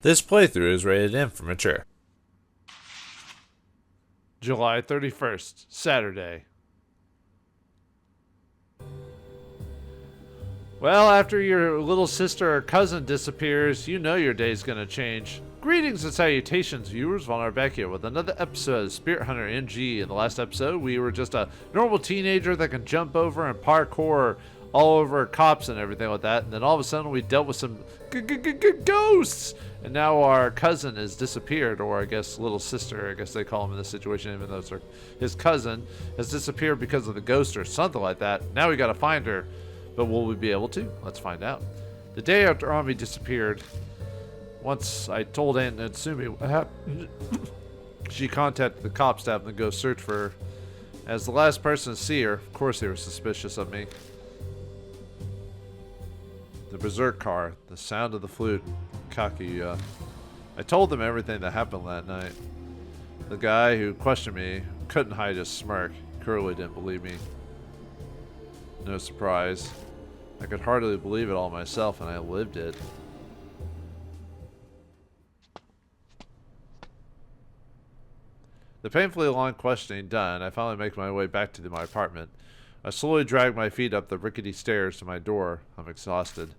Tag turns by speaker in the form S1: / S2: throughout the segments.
S1: This playthrough is rated M for mature.
S2: July 31st, Saturday. Well, after your little sister or cousin disappears, you know your day's gonna change. Greetings and salutations, viewers. Vauldemare back here with another episode of Spirit Hunter MG. In the last episode, we were just a normal teenager that can jump over and parkour all over cops and everything like that. And then all of a sudden, we dealt with some ghosts. And now our cousin has disappeared, or I guess little sister, I guess they call him in this situation, even though it's his cousin, has disappeared because of the ghost or something like that. Now we gotta find her. But will we be able to? Let's find out. The day after Ami disappeared, once I told Aunt Natsumi what happened, she contacted the cops to have them go search for her. As the last person to see her, of course they were suspicious of me. The berserk car, the sound of the flute, Kakuya. I told them everything that happened that night. The guy who questioned me couldn't hide his smirk. He clearly didn't believe me. No surprise. I could hardly believe it all myself, and I lived it. The painfully long questioning done, I finally make my way back to my apartment. I slowly drag my feet up the rickety stairs to my door. I'm exhausted.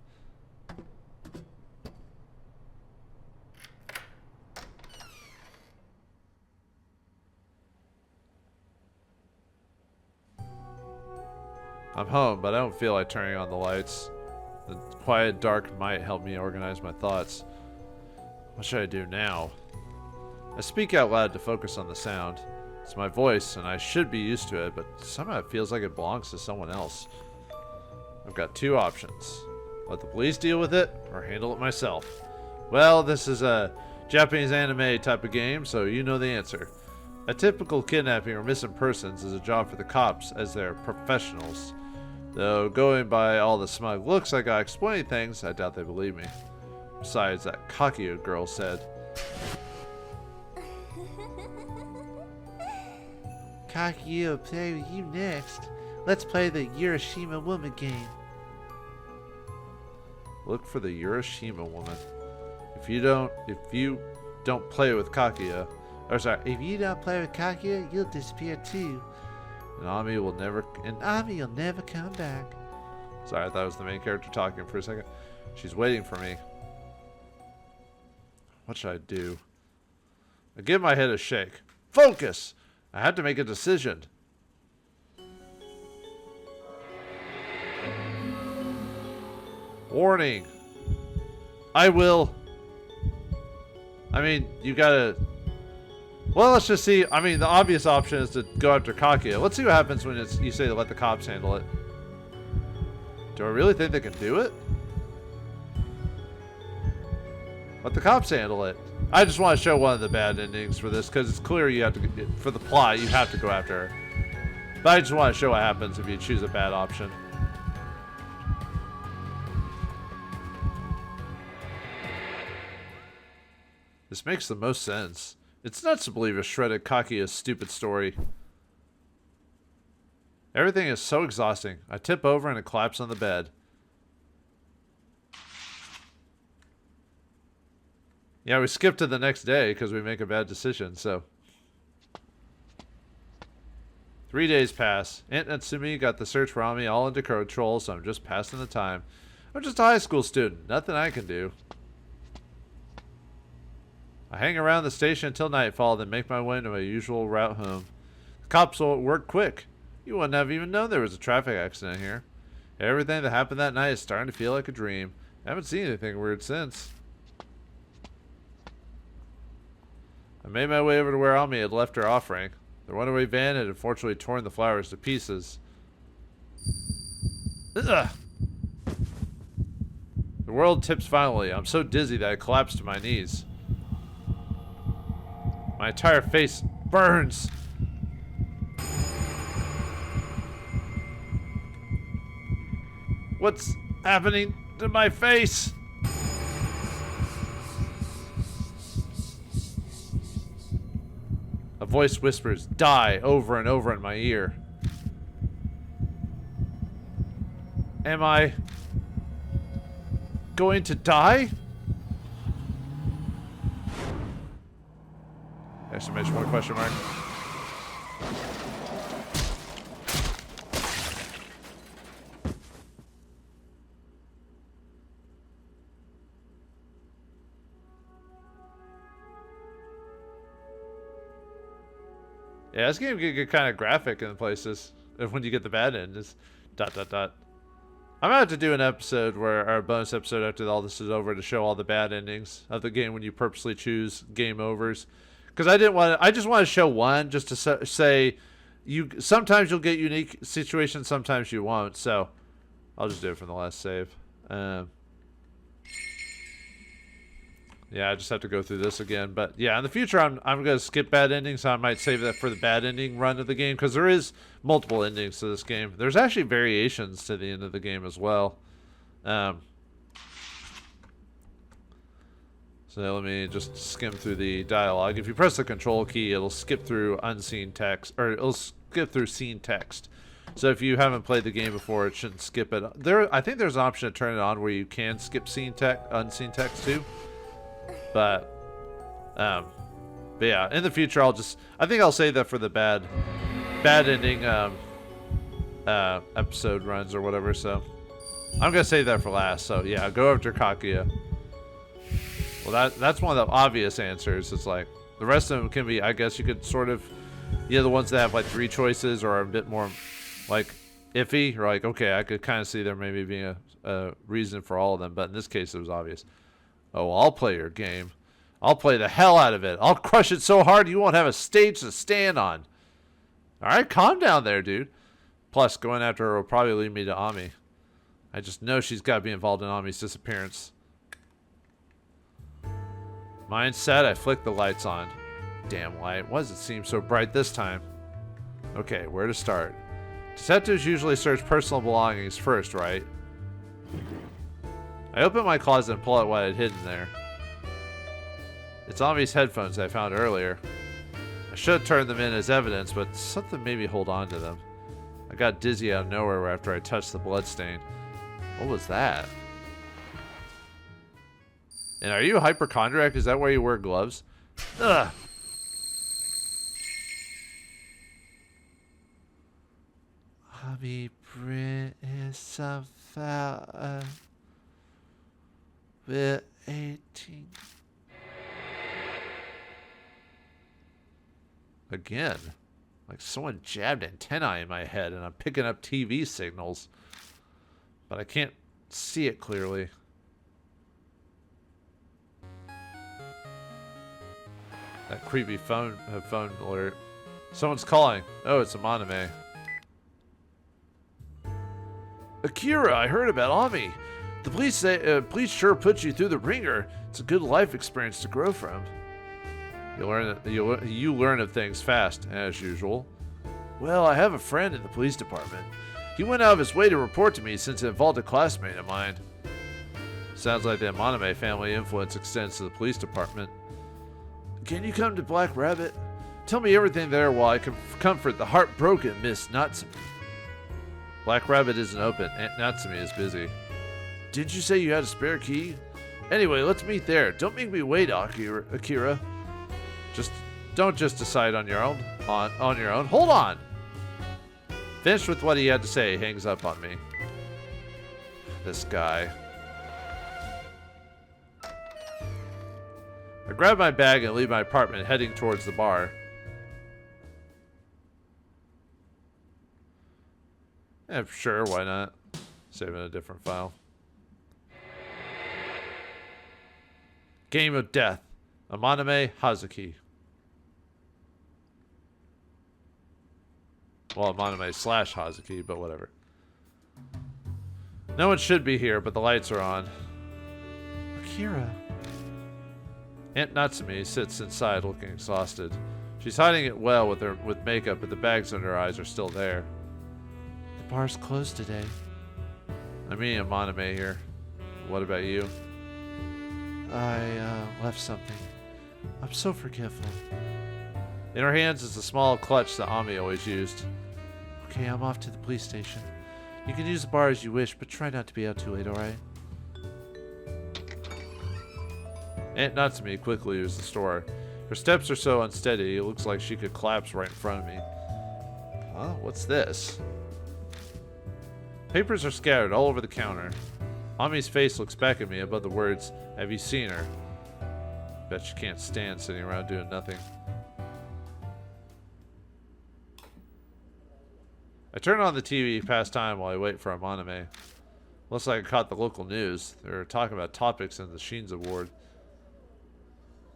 S2: I'm home, but I don't feel like turning on the lights. The quiet, dark might help me organize my thoughts. What should I do now? I speak out loud to focus on the sound. It's my voice, and I should be used to it, but somehow it feels like it belongs to someone else. I've got two options. Let the police deal with it, or handle it myself. Well, this is a Japanese anime type of game, so you know the answer. A typical kidnapping or missing persons is a job for the cops, as they're professionals. Though, going by all the smug looks I got explaining things, I doubt they believe me. Besides, that Kakuya girl said, "Kakuya will play with you next. Let's play the Urashima woman game." Look for the Urashima woman. If you don't play with Kakuya, if you don't play with Kakuya, you'll disappear too. And Ami will never come back. Sorry, I thought it was the main character talking for a second. She's waiting for me. What should I do? I give my head a shake. Focus! I have to make a decision. Warning. You gotta... Well, let's just see. The obvious option is to go after Kakuya. Let's see what happens when you say to let the cops handle it. Do I really think they can do it? Let the cops handle it. I just want to show one of the bad endings for this, because it's clear you have to, for the plot, you have to go after her. But I just want to show what happens if you choose a bad option. This makes the most sense. It's nuts to believe a shredded Kakuya's stupid story. Everything is so exhausting. I tip over and I collapse on the bed. Yeah, we skip to the next day because we make a bad decision, so. 3 days pass. Aunt Natsumi got the search for Ami all under control, so I'm just passing the time. I'm just a high school student. Nothing I can do. I hang around the station until nightfall, then make my way to my usual route home. The cops will work quick. You wouldn't have even known there was a traffic accident here. Everything that happened that night is starting to feel like a dream. I haven't seen anything weird since. I made my way over to where Ami had left her offering. The runaway van had unfortunately torn the flowers to pieces. Ugh. The world tips finally. I'm so dizzy that I collapse to my knees. My entire face burns. What's happening to my face? A voice whispers, "Die," over and over in my ear. Am I going to die? Exclamation point, question mark. Yeah, this game can get kind of graphic in places if when you get the bad end. It's ... I'm gonna have to do an episode where our bonus episode after all this is over to show all the bad endings of the game when you purposely choose game overs. Because I just want to show one just to say sometimes you'll get unique situations, sometimes you won't. So I'll just do it from the last save. Yeah, I just have to go through this again. But yeah, in the future, I'm going to skip bad endings. So I might save that for the bad ending run of the game. Because there is multiple endings to this game. There's actually variations to the end of the game as well. So let me just skim through the dialogue. If you press the control key, it'll skip through unseen text. Or it'll skip through seen text. So if you haven't played the game before, it shouldn't skip it. I think there's an option to turn it on where you can skip unseen text too. But yeah, in the future I think I'll save that for the bad ending episode runs or whatever. So I'm gonna save that for last. So yeah, go after Kaguya. Well, that's one of the obvious answers. It's like the rest of them can be, I guess you could sort of, the ones that have like 3 choices or are a bit more like iffy, or like, okay, I could kind of see there maybe being a reason for all of them, but in this case it was obvious. Oh, I'll play your game. I'll play the hell out of it. I'll crush it so hard you won't have a stage to stand on. Alright, calm down there, dude. Plus, going after her will probably lead me to Ami. I just know she's got to be involved in Ami's disappearance. Mind set, I flick the lights on. Damn light. Why does it seem so bright this time? Okay, where to start? Detectives usually search personal belongings first, right? I open my closet and pull out what I had hidden there. It's Ami's headphones I found earlier. I should have turned them in as evidence, but something made me hold on to them. I got dizzy out of nowhere after I touched the bloodstain. What was that? And are you a hypochondriac? Is that why you wear gloves? Ugh. Ami Brit is some foul. We're 18. Again. Like someone jabbed antennae in my head and I'm picking up TV signals. But I can't see it clearly. That creepy phone alert. Someone's calling. Oh, it's a Monome. Akira, I heard about Ami. The police say police sure put you through the ringer. It's a good life experience to grow from. You learn of things fast, as usual. Well, I have a friend in the police department. He went out of his way to report to me since it involved a classmate of mine. Sounds like the Monome family influence extends to the police department. Can you come to Black Rabbit? Tell me everything there while I can comfort the heartbroken Miss Natsume. Black Rabbit isn't open. Aunt Natsume is busy. Did you say you had a spare key? Anyway, let's meet there. Don't make me wait, Akira. Don't just decide on your own. On your own. Hold on. Finished with what he had to say, hangs up on me. This guy. I grab my bag and leave my apartment, heading towards the bar. Yeah, sure, why not? Saving a different file. Game of Death. Amaname Hazuki. Well, Amaname / Hazuki, but whatever. No one should be here, but the lights are on. Akira. Aunt Natsume sits inside looking exhausted. She's hiding it well with makeup, but the bags under her eyes are still there. The bar's closed today. I mean, Amaname here. What about you? I left something. I'm so forgetful. In her hands is a small clutch that Ami always used. Okay, I'm off to the police station. You can use the bar as you wish, but try not to be out too late, alright? Aunt Natsume quickly leaves the store. Her steps are so unsteady, it looks like she could collapse right in front of me. Huh? What's this? Papers are scattered all over the counter. Ami's face looks back at me above the words, "Have you seen her?" Bet she can't stand sitting around doing nothing. I turn on the TV, pass time while I wait for Amaname. Looks like I caught the local news. They're talking about topics in the Sheens Award.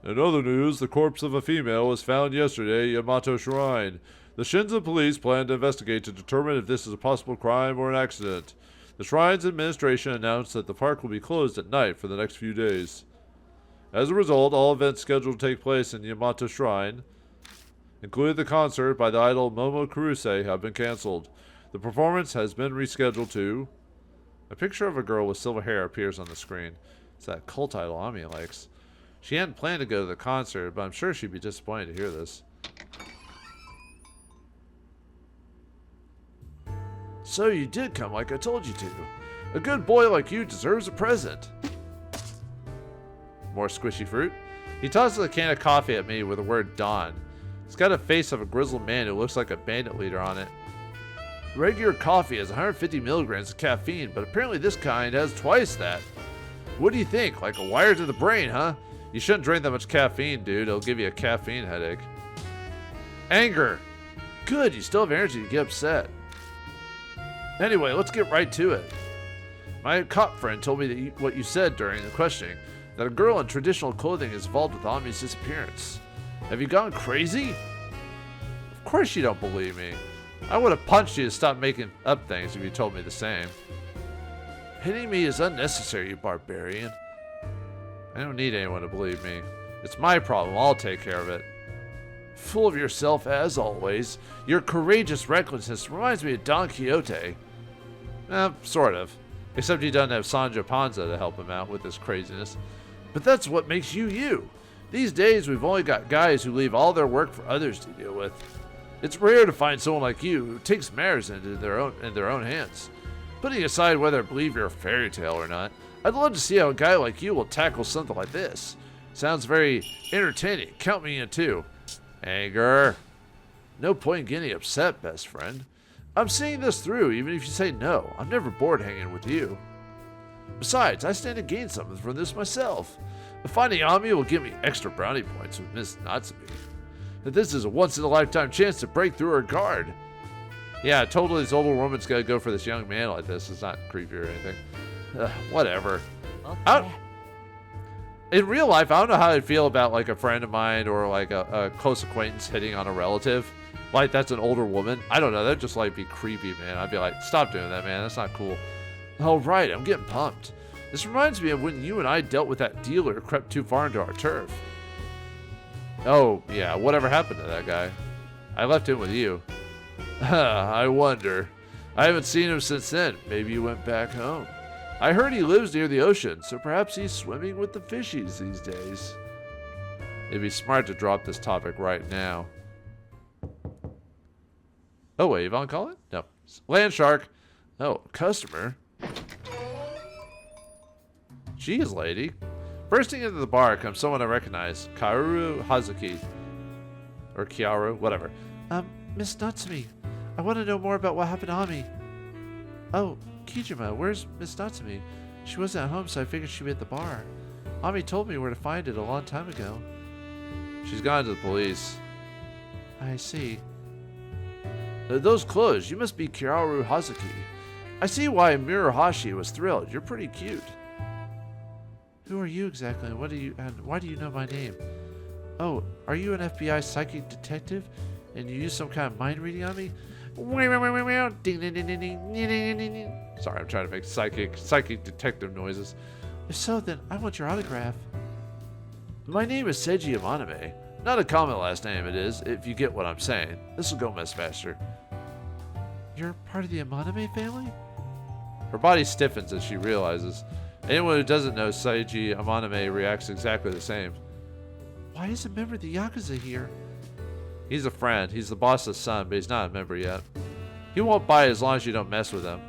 S2: In other news, the corpse of a female was found yesterday at Yamato Shrine. The Shinza police plan to investigate to determine if this is a possible crime or an accident. The Shrine's administration announced that the park will be closed at night for the next few days. As a result, all events scheduled to take place in Yamato Shrine, including the concert by the idol Momo Kuruse, have been cancelled. The performance has been rescheduled to... A picture of a girl with silver hair appears on the screen. It's that cult idol Ami likes. She hadn't planned to go to the concert, but I'm sure she'd be disappointed to hear this. So you did come like I told you to. A good boy like you deserves a present. More squishy fruit. He tosses a can of coffee at me with the word Don. It's got a face of a grizzled man who looks like a bandit leader on it. Regular coffee has 150 milligrams of caffeine, but apparently this kind has twice that. What do you think? Like a wire to the brain, huh? You shouldn't drink that much caffeine, dude. It'll give you a caffeine headache. Anger. Good, you still have energy to get upset. Anyway, let's get right to it. My cop friend told me that what you said during the questioning, that a girl in traditional clothing is involved with Ami's disappearance. Have you gone crazy? Of course you don't believe me. I would have punched you to stop making up things if you told me the same. Hitting me is unnecessary, you barbarian. I don't need anyone to believe me. It's my problem. I'll take care of it. Full of yourself as always. Your courageous recklessness reminds me of Don Quixote. Sort of. Except he doesn't have Sancho Panza to help him out with his craziness. But that's what makes you you. These days we've only got guys who leave all their work for others to deal with. It's rare to find someone like you who takes matters into their own hands. Putting aside whether I believe you're a fairy tale or not, I'd love to see how a guy like you will tackle something like this. Sounds very entertaining. Count me in too. Anger. No point getting upset, best friend. I'm seeing this through, even if you say no. I'm never bored hanging with you. Besides, I stand to gain something from this myself. Finding Ami will give me extra brownie points with Miss Natsume. That this is a once-in-a-lifetime chance to break through her guard. Yeah, totally this older woman's gotta go for this young man like this. It's not creepy or anything. Whatever. Okay. In real life, I don't know how I'd feel about like a friend of mine or like a close acquaintance hitting on a relative. Like that's an older woman. I don't know. That'd just like be creepy, man. I'd be like, stop doing that, man. That's not cool. Oh, right. I'm getting pumped. This reminds me of when you and I dealt with that dealer who crept too far into our turf. Oh, yeah. Whatever happened to that guy? I left him with you. I wonder. I haven't seen him since then. Maybe he went back home. I heard he lives near the ocean, so perhaps he's swimming with the fishies these days. It'd be smart to drop this topic right now. Oh, wait, Yvonne call it? No. Land shark. Oh, customer. Jeez, lady. Bursting into the bar comes someone I recognize. Kaoru Hazuki. Or Kiaru, whatever. Miss Natsume. I want to know more about what happened to Ami. Oh, Kijima, where's Miss Natsume? She wasn't at home, so I figured she'd be at the bar. Ami told me where to find it a long time ago. She's gone to the police. I see. Those clothes, you must be Kiaru Hazuki. I see why Murahashi was thrilled. You're pretty cute. Who are you exactly, and why do you know my name? Oh, are you an FBI psychic detective, and you use some kind of mind reading on me? Sorry, I'm trying to make psychic detective noises. If so, then I want your autograph. My name is Seiji Amaname. Not a common last name, it is, if you get what I'm saying. This will go much faster. You're part of the Amaname family? Her body stiffens as she realizes. Anyone who doesn't know Seiji Amaname reacts exactly the same. Why is a member of the Yakuza here? He's a friend. He's the boss's son, but he's not a member yet. He won't bite as long as you don't mess with him.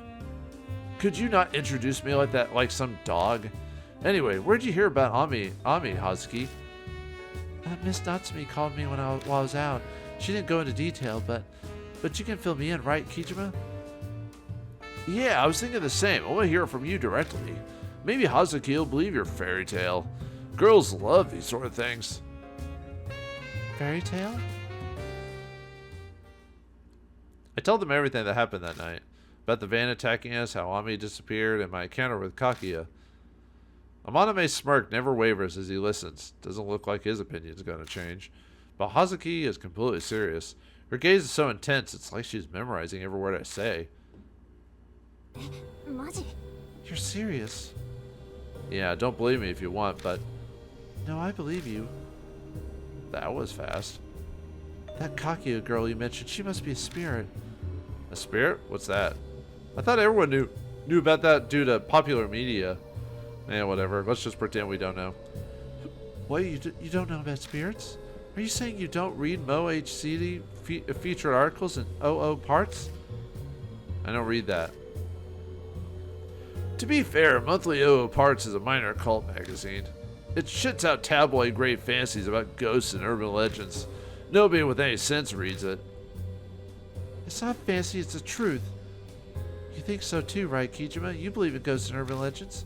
S2: Could you not introduce me like that, like some dog? Anyway, where'd you hear about Ami Hazuki? Miss Natsumi called me while I was out. She didn't go into detail, but you can fill me in, right, Kijima? Yeah, I was thinking the same. I want to hear it from you directly. Maybe Hazuki will believe your fairy tale. Girls love these sort of things. Fairy tale? I told them everything that happened that night. About the van attacking us, how Ami disappeared, and my encounter with Kakia. Amaname's smirk never wavers as he listens. Doesn't look like his opinion's going to change. But Hazuki is completely serious. Her gaze is so intense, it's like she's memorizing every word I say. You're serious? Yeah, don't believe me if you want, but... No, I believe you. That was fast. That Kakia girl you mentioned, she must be a spirit. A spirit? What's that? I thought everyone knew about that due to popular media. Whatever. Let's just pretend we don't know. What, you don't know about spirits? Are you saying you don't read MoHCD featured articles in OO parts? I don't read that. To be fair, Monthly OO Parts is a minor occult magazine. It shits out tabloid great fancies about ghosts and urban legends. Nobody with any sense reads it. It's not fancy, it's the truth. You think so too, right, Kijima? You believe in ghosts and urban legends?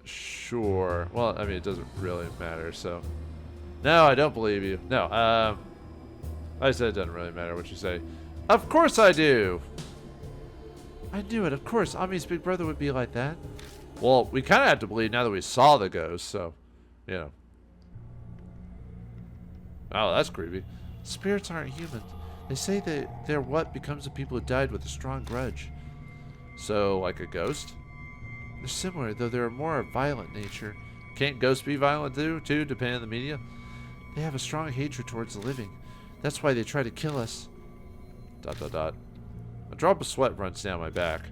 S2: Sure. Well, I mean, it doesn't really matter, so... No, I don't believe you. No, I said it doesn't really matter what you say. Of course I do! I knew it, of course. Ami's big brother would be like that. Well, we kind of have to believe now that we saw the ghost, so, you know. Oh, that's creepy. Spirits aren't human. They say that they're what becomes of people who died with a strong grudge. So, like a ghost? They're similar, though they're more of violent nature. Can't ghosts be violent too, depending on the media? They have a strong hatred towards the living. That's why they try to kill us. ... A drop of sweat runs down my back.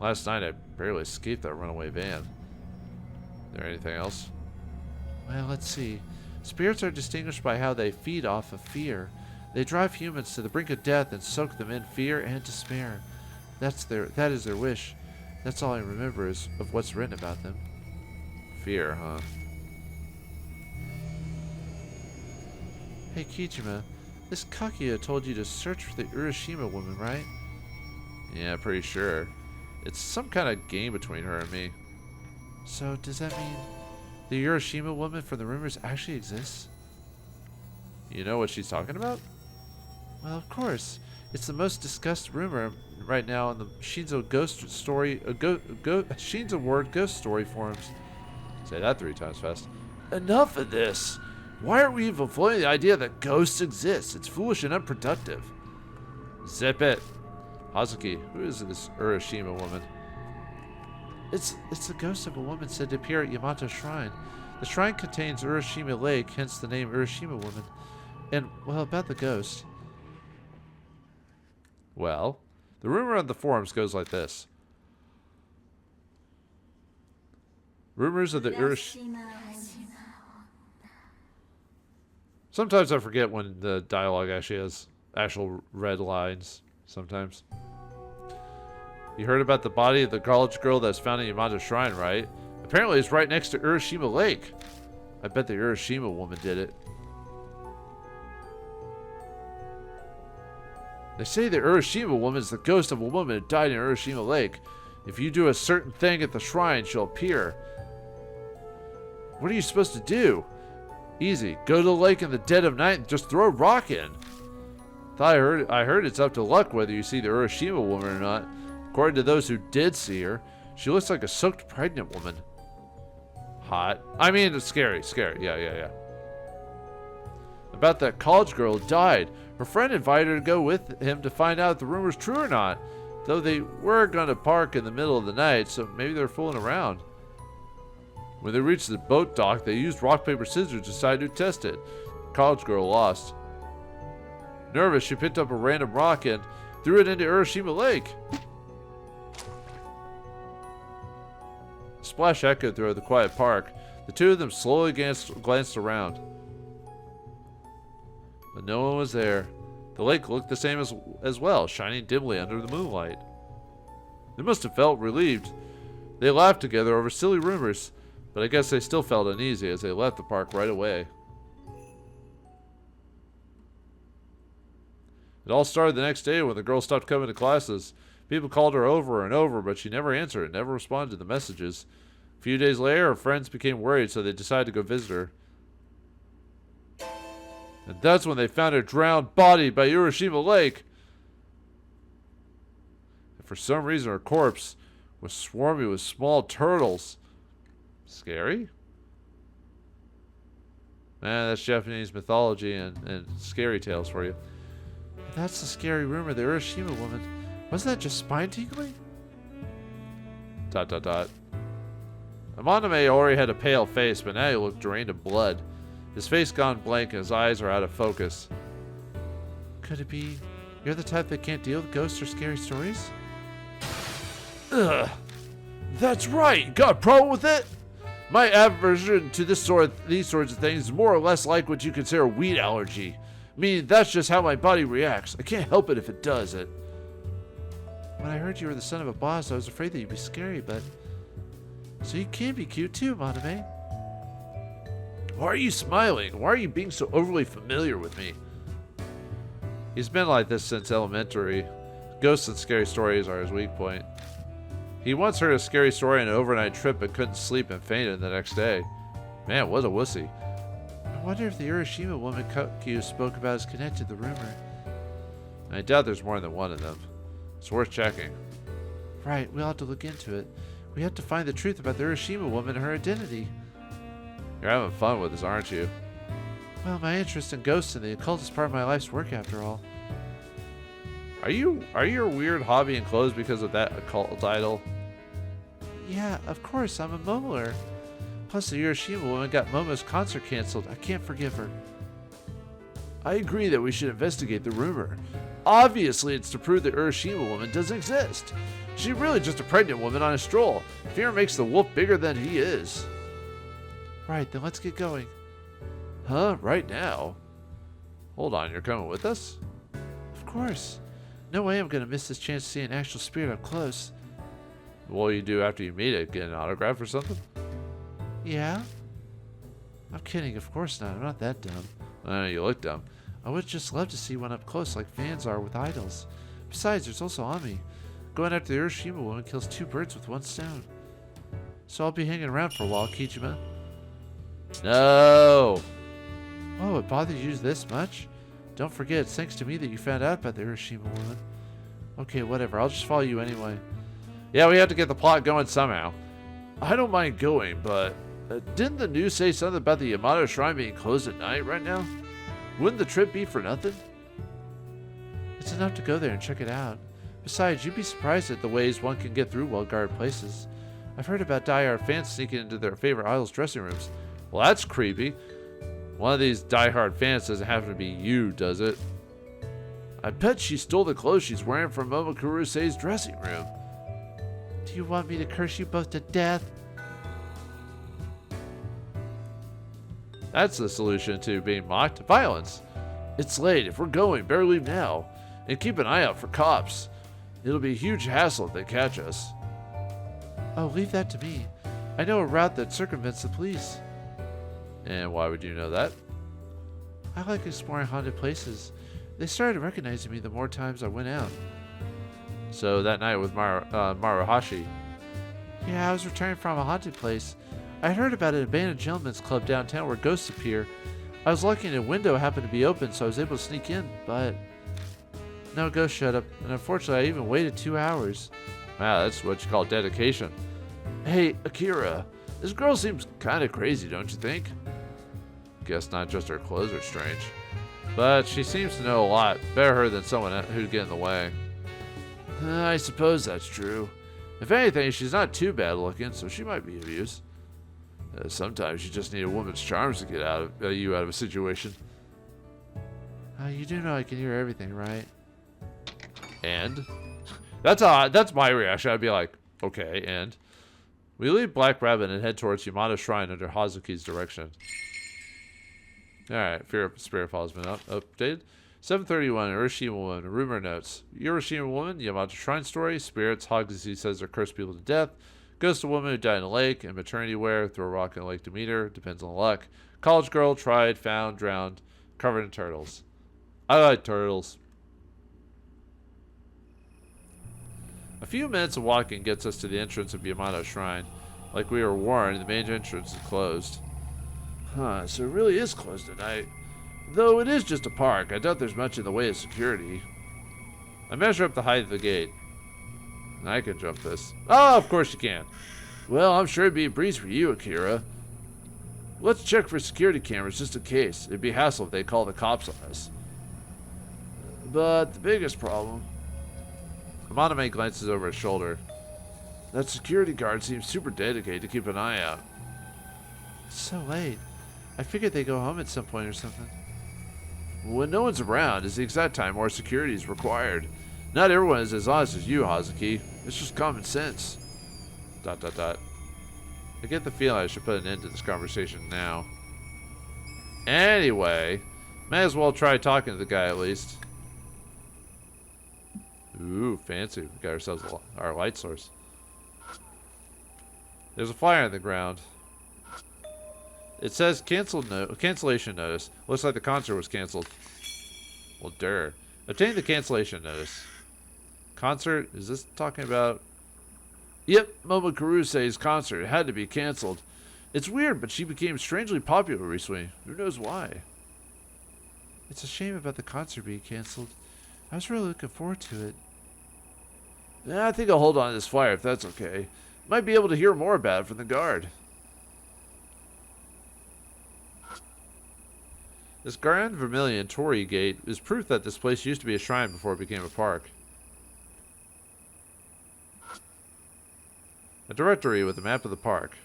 S2: Last night I barely escaped that runaway van. There anything else? Well, let's see. Spirits are distinguished by how they feed off of fear. They drive humans to the brink of death and soak them in fear and despair. That is their wish. That's all I remember is of what's written about them. Fear, huh? Hey, Kijima, this Kakia told you to search for the Urashima woman, right? Yeah, pretty sure. It's some kind of game between her and me. So, does that mean the Urashima woman from the rumors actually exists? You know what she's talking about? Well, of course. It's the most discussed rumor right now on the Shinzo Ghost Story, Shinzo Word Ghost Story forums. Say that 3 times fast. Enough of this! Why are we even floating the idea that ghosts exist? It's foolish and unproductive. Zip it. Hazuki, who is this Urashima woman? It's the ghost of a woman said to appear at Yamato Shrine. The shrine contains Urashima Lake, hence the name Urashima woman. And, well, about the ghost. Well, the rumor on the forums goes like this. Rumors of the Urashima... Sometimes I forget when the dialogue actually has actual red lines. Sometimes. You heard about the body of the college girl that's found in Yamato Shrine, right? Apparently it's right next to Urashima Lake. I bet the Urashima woman did it. They say the Urashima woman is the ghost of a woman who died in Urashima Lake. If you do a certain thing at the shrine, she'll appear. What are you supposed to do? Easy. Go to the lake in the dead of night and just throw a rock in. I heard it's up to luck whether you see the Urashima woman or not. According to those who did see her, she looks like a soaked pregnant woman. Hot. I mean, it's scary. Yeah. About that college girl who died. Her friend invited her to go with him to find out if the rumor's true or not. Though they were going to park in the middle of the night, so maybe they're fooling around. When they reached the boat dock, they used rock, paper, scissors to decide who tested. The college girl lost. Nervous, she picked up a random rock and threw it into Urashima Lake. A splash echoed through the quiet park. The two of them slowly glanced around. But no one was there. The lake looked the same as well, shining dimly under the moonlight. They must have felt relieved. They laughed together over silly rumors, but I guess they still felt uneasy as they left the park right away. It all started the next day when the girl stopped coming to classes. People called her over and over, but she never answered and never responded to the messages. A few days later, her friends became worried, so they decided to go visit her. And that's when they found her drowned body by Urashima Lake. And for some reason, her corpse was swarming with small turtles. Scary? Man, that's Japanese mythology and scary tales for you. That's the scary rumor, the Urashima woman. Wasn't that just spine-tingling? ... Amaname already had a pale face, but now he looked drained of blood. His face gone blank and his eyes are out of focus. Could it be you're the type that can't deal with ghosts or scary stories? Ugh. That's right! You got a problem with it? My aversion to these sorts of things is more or less like what you consider a weed allergy. I mean, that's just how my body reacts. I can't help it if it does it. When I heard you were the son of a boss, I was afraid that you'd be scary, but... So you can be cute too, Motoya. Why are you smiling? Why are you being so overly familiar with me? He's been like this since elementary. Ghosts and scary stories are his weak point. He once heard a scary story on an overnight trip but couldn't sleep and fainted the next day. Man, what a wussy. I wonder if the Urashima woman Kokubu spoke about is connected to the rumor. I doubt there's more than one of them. It's worth checking. Right, we'll have to look into it. We have to find the truth about the Urashima woman and her identity. You're having fun with this, aren't you? Well, my interest in ghosts and the occult is part of my life's work after all. Are your weird hobby in clothes because of that occult idol? Yeah, of course, I'm a Momoer. Plus the Urashima woman got Momo's concert canceled. I can't forgive her. I agree that we should investigate the rumor. Obviously, it's to prove the Urashima woman doesn't exist. She's really just a pregnant woman on a stroll. Fear makes the wolf bigger than he is. Right, then let's get going. Huh? Right now? Hold on, you're coming with us? Of course. No way I'm going to miss this chance to see an actual spirit up close. What will you do after you meet it? Get an autograph or something? Yeah? I'm kidding, of course not. I'm not that dumb. I know you look dumb. I would just love to see one up close like fans are with idols. Besides, there's also Ami. Going after the Urashima woman kills two birds with one stone. So I'll be hanging around for a while, Kijima. No! Oh, it bothered you this much? Don't forget, it's thanks to me that you found out about the Urashima woman. Okay, whatever. I'll just follow you anyway. Yeah, we have to get the plot going somehow. I don't mind going, but didn't the news say something about the Yamato Shrine being closed at night right now? Wouldn't the trip be for nothing? It's enough to go there and check it out. Besides, you'd be surprised at the ways one can get through well-guarded places. I've heard about die-hard fans sneaking into their favorite idol's dressing rooms. Well, that's creepy. One of these die-hard fans doesn't happen to be you, does it? I bet she stole the clothes she's wearing from Momokurusei's dressing room. Do you want me to curse you both to death? That's the solution to being mocked. Violence. It's late. If we're going, better leave now. And keep an eye out for cops. It'll be a huge hassle if they catch us. Oh, leave that to me. I know a route that circumvents the police. And why would you know that? I like exploring haunted places. They started recognizing me the more times I went out. So that night with Maruhashi. Yeah, I was returning from a haunted place. I heard about an abandoned gentleman's club downtown where ghosts appear. I was lucky and a window happened to be open, so I was able to sneak in, but no ghost showed up, and unfortunately I even waited 2 hours. Wow, that's what you call dedication. Hey, Akira, this girl seems kind of crazy, don't you think? Guess not just her clothes are strange. But she seems to know a lot. Better her than someone who'd get in the way. I suppose that's true. If anything, she's not too bad looking, so she might be of use. Sometimes you just need a woman's charms to get you out of a situation. You do know I can hear everything, right? And? That's my reaction. I'd be like, okay, and? We leave Black Rabbit and head towards Yamato Shrine under Hazuki's direction. Alright, Fear of Spirit Fall has been updated. 731, Urashima Woman, Rumor Notes. Urashima Woman, Yamato Shrine Story, Spirits, Hazuki says they curse people to death. Ghost of Woman who died in a lake, and maternity wear, throw a rock in a lake to meet her, depends on luck. College girl, tried, found, drowned, covered in turtles. I like turtles. A few minutes of walking gets us to the entrance of Yamato Shrine. Like we were warned, the main entrance is closed. Huh, so it really is closed at night. Though it is just a park, I doubt there's much in the way of security. I measure up the height of the gate. I can jump this. Oh, of course you can. Well, I'm sure it'd be a breeze for you, Akira. Let's check for security cameras just in case. It'd be a hassle if they call the cops on us. But the biggest problem... Amaname glances over his shoulder. That security guard seems super dedicated to keep an eye out. It's so late. I figured they'd go home at some point or something. When no one's around is the exact time more security is required. Not everyone is as honest as you, Hazuki. It's just common sense. ... I get the feeling I should put an end to this conversation now. Anyway, may as well try talking to the guy at least. Ooh, fancy. We got ourselves our light source. There's a flyer on the ground. It says cancellation notice. Looks like the concert was canceled. Well, obtain the cancellation notice. Concert? Is this talking about... Yep, Momokurusei's concert had to be canceled. It's weird, but she became strangely popular recently. Who knows why? It's a shame about the concert being canceled. I was really looking forward to it. I think I'll hold on to this flyer if that's okay. Might be able to hear more about it from the guard. This Grand Vermilion Torii Gate is proof that this place used to be a shrine before it became a park. A directory with a map of the park.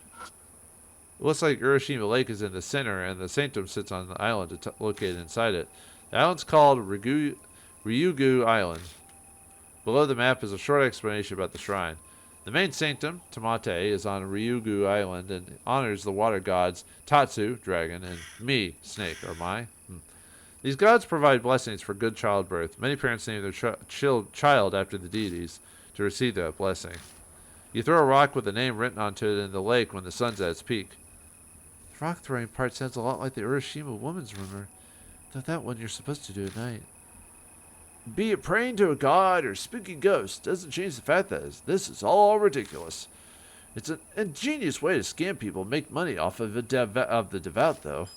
S2: It looks like Urashima Lake is in the center and the sanctum sits on the island located inside it. The island's called Ryugu Island. Below the map is a short explanation about the shrine. The main sanctum, Tamate, is on Ryugu Island and honors the water gods Tatsu, dragon, and Mi, snake, or Mai. These gods provide blessings for good childbirth. Many parents name their child after the deities to receive that blessing. You throw a rock with a name written onto it in the lake when the sun's at its peak. The rock throwing part sounds a lot like the Urashima woman's rumor, though that one you're supposed to do at night. Be it praying to a god or spooky ghost doesn't change the fact that this is all ridiculous. It's an ingenious way to scam people and make money off of the devout, though.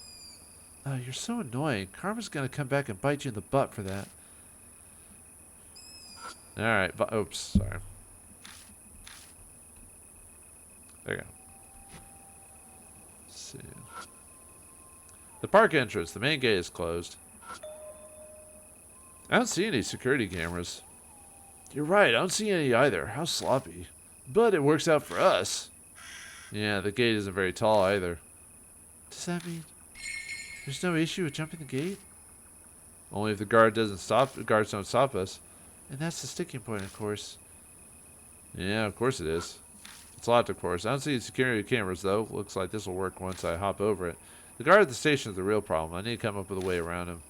S2: Oh, you're so annoying. Karma's gonna come back and bite you in the butt for that. Alright, oops, sorry. There you go. Let's see. The park entrance, the main gate is closed. I don't see any security cameras. You're right, I don't see any either. How sloppy. But it works out for us. Yeah, the gate isn't very tall either. Does that mean there's no issue with jumping the gate? Only if the guards don't stop us. And that's the sticking point, of course. Yeah, of course it is. It's locked, of course. I don't see any security cameras, though. Looks like this will work once I hop over it. The guard at the station is the real problem. I need to come up with a way around him.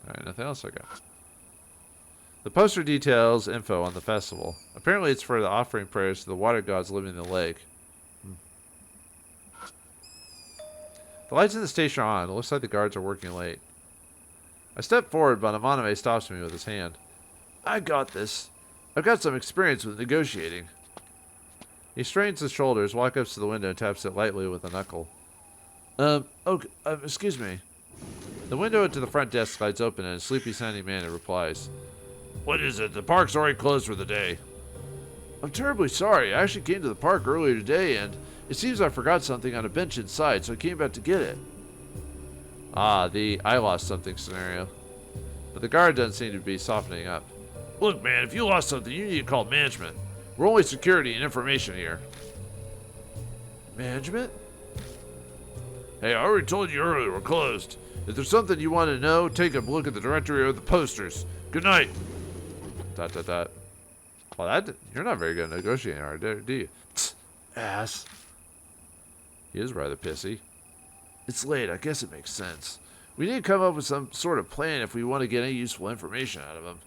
S2: Alright, nothing else I got. The poster details info on the festival. Apparently it's for the offering prayers to the water gods living in the lake. The lights in the station are on. It looks like the guards are working late. I step forward, but Amaname stops me with his hand. I got this. I've got some experience with negotiating. He straightens his shoulders, walks up to the window, and taps it lightly with a knuckle. Okay, excuse me. The window to the front desk slides open, and a sleepy-sounding man replies. What is it? The park's already closed for the day. I'm terribly sorry. I actually came to the park earlier today, and it seems I forgot something on a bench inside, so I came back to get it. Ah, the I lost something scenario. But the guard doesn't seem to be softening up. Look, man, if you lost something, you need to call management. We're only security and information here. Management? Hey, I already told you earlier we're closed. If there's something you want to know, take a look at the directory or the posters. Good night. ... Well, you're not very good at negotiating, do you? Tsk, ass. He is rather pissy. It's late. I guess it makes sense. We need to come up with some sort of plan if we want to get any useful information out of him.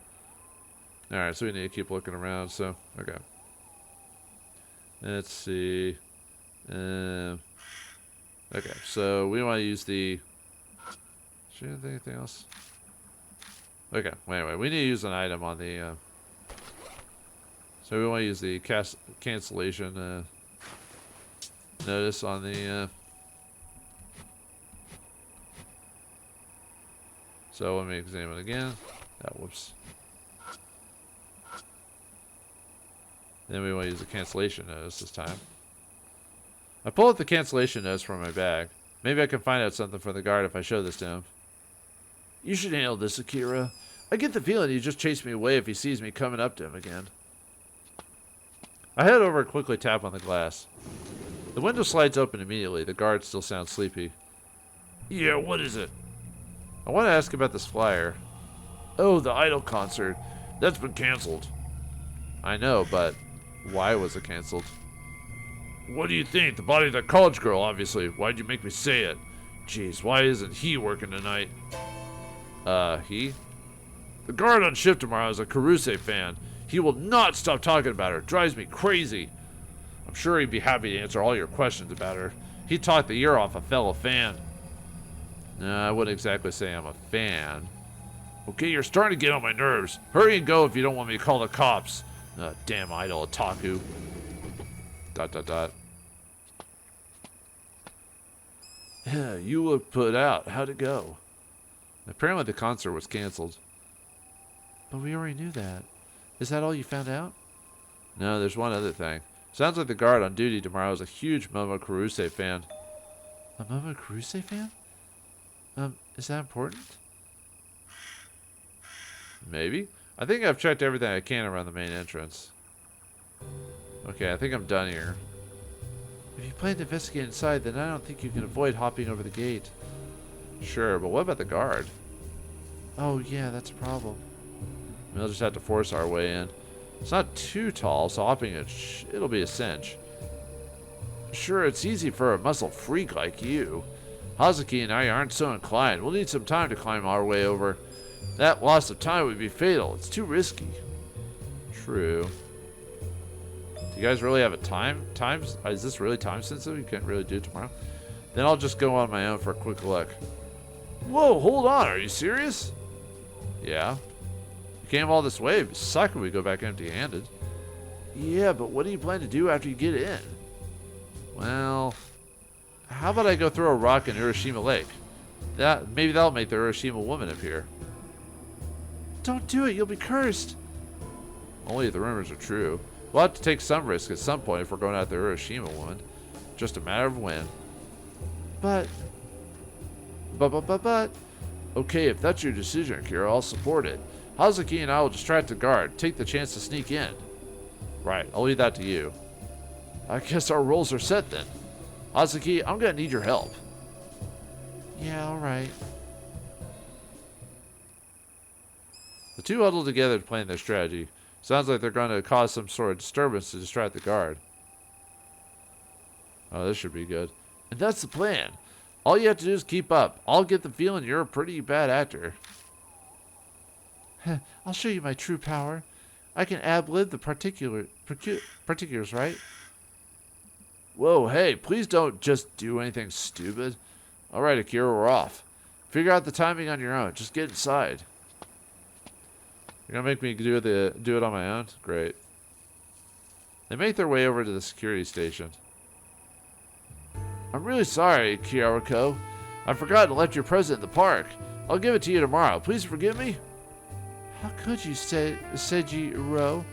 S2: Alright, so we need to keep looking around, so, okay. Let's see. Okay, so we want to use the... Should I have anything else? Okay, anyway, we need to use an item on the, so we want to use the cancellation, notice on the, so let me examine again. Whoops. Then we want to use the cancellation notice this time. I pull out the cancellation notice from my bag. Maybe I can find out something for the guard if I show this to him. You should handle this, Akira. I get the feeling he'd just chase me away if he sees me coming up to him again. I head over and quickly tap on the glass. The window slides open immediately. The guard still sounds sleepy. Yeah, what is it? I want to ask about this flyer. Oh, the Idol concert. That's been canceled. I know, but why was it canceled? What do you think? The body of that college girl, obviously. Why'd you make me say it? Jeez, why isn't he working tonight? He? The guard on shift tomorrow is a Karuse fan. He will not stop talking about her. Drives me crazy. I'm sure he'd be happy to answer all your questions about her. He talked the ear off a fellow fan. No, I wouldn't exactly say I'm a fan. Okay, you're starting to get on my nerves. Hurry and go if you don't want me to call the cops. Damn idol otaku. ... You look put out. How'd it go? Apparently the concert was canceled. But we already knew that. Is that all you found out? No, there's one other thing. Sounds like the guard on duty tomorrow is a huge Momo Karuse fan. A Momo Karuse fan? Is that important? Maybe. I think I've checked everything I can around the main entrance. Okay, I think I'm done here. If you plan to investigate inside, then I don't think you can avoid hopping over the gate. Sure, but what about the guard? Oh, yeah, that's a problem. We'll just have to force our way in. It's not too tall, so hopping it'll be a cinch. Sure, it's easy for a muscle freak like you. Hazuki and I aren't so inclined. We'll need some time to climb our way over. That loss of time would be fatal. It's too risky. True. Do you guys really have a time? Is this really time sensitive? You can't really do it tomorrow? Then I'll just go on my own for a quick look. Whoa, hold on. Are you serious? Yeah. You came all this way. It'd suck if we go back empty-handed. Yeah, but what do you plan to do after you get in? Well, how about I go throw a rock in Urashima Lake? Maybe that'll make the Urashima woman appear. Don't do it. You'll be cursed. Only if the rumors are true. We'll have to take some risk at some point if we're going after the Urashima woman. Just a matter of when. But. Okay, if that's your decision, Akira, I'll support it. Hazuki and I will distract the guard. Take the chance to sneak in. Right, I'll leave that to you. I guess our roles are set then. Hazuki, I'm gonna need your help. Yeah, alright. The two huddle together to plan their strategy. Sounds like they're going to cause some sort of disturbance to distract the guard. Oh, this should be good. And that's the plan. All you have to do is keep up. I'll get the feeling you're a pretty bad actor. I'll show you my true power. I can ad-lib the particulars, right? Whoa, hey, please don't just do anything stupid. Alright, Akira, we're off. Figure out the timing on your own. Just get inside. You're gonna make me do it on my own? Great. They make their way over to the security station. I'm really sorry, Kiyarako. I forgot to let your present in the park. I'll give it to you tomorrow. Please forgive me. How could you, Seijiro?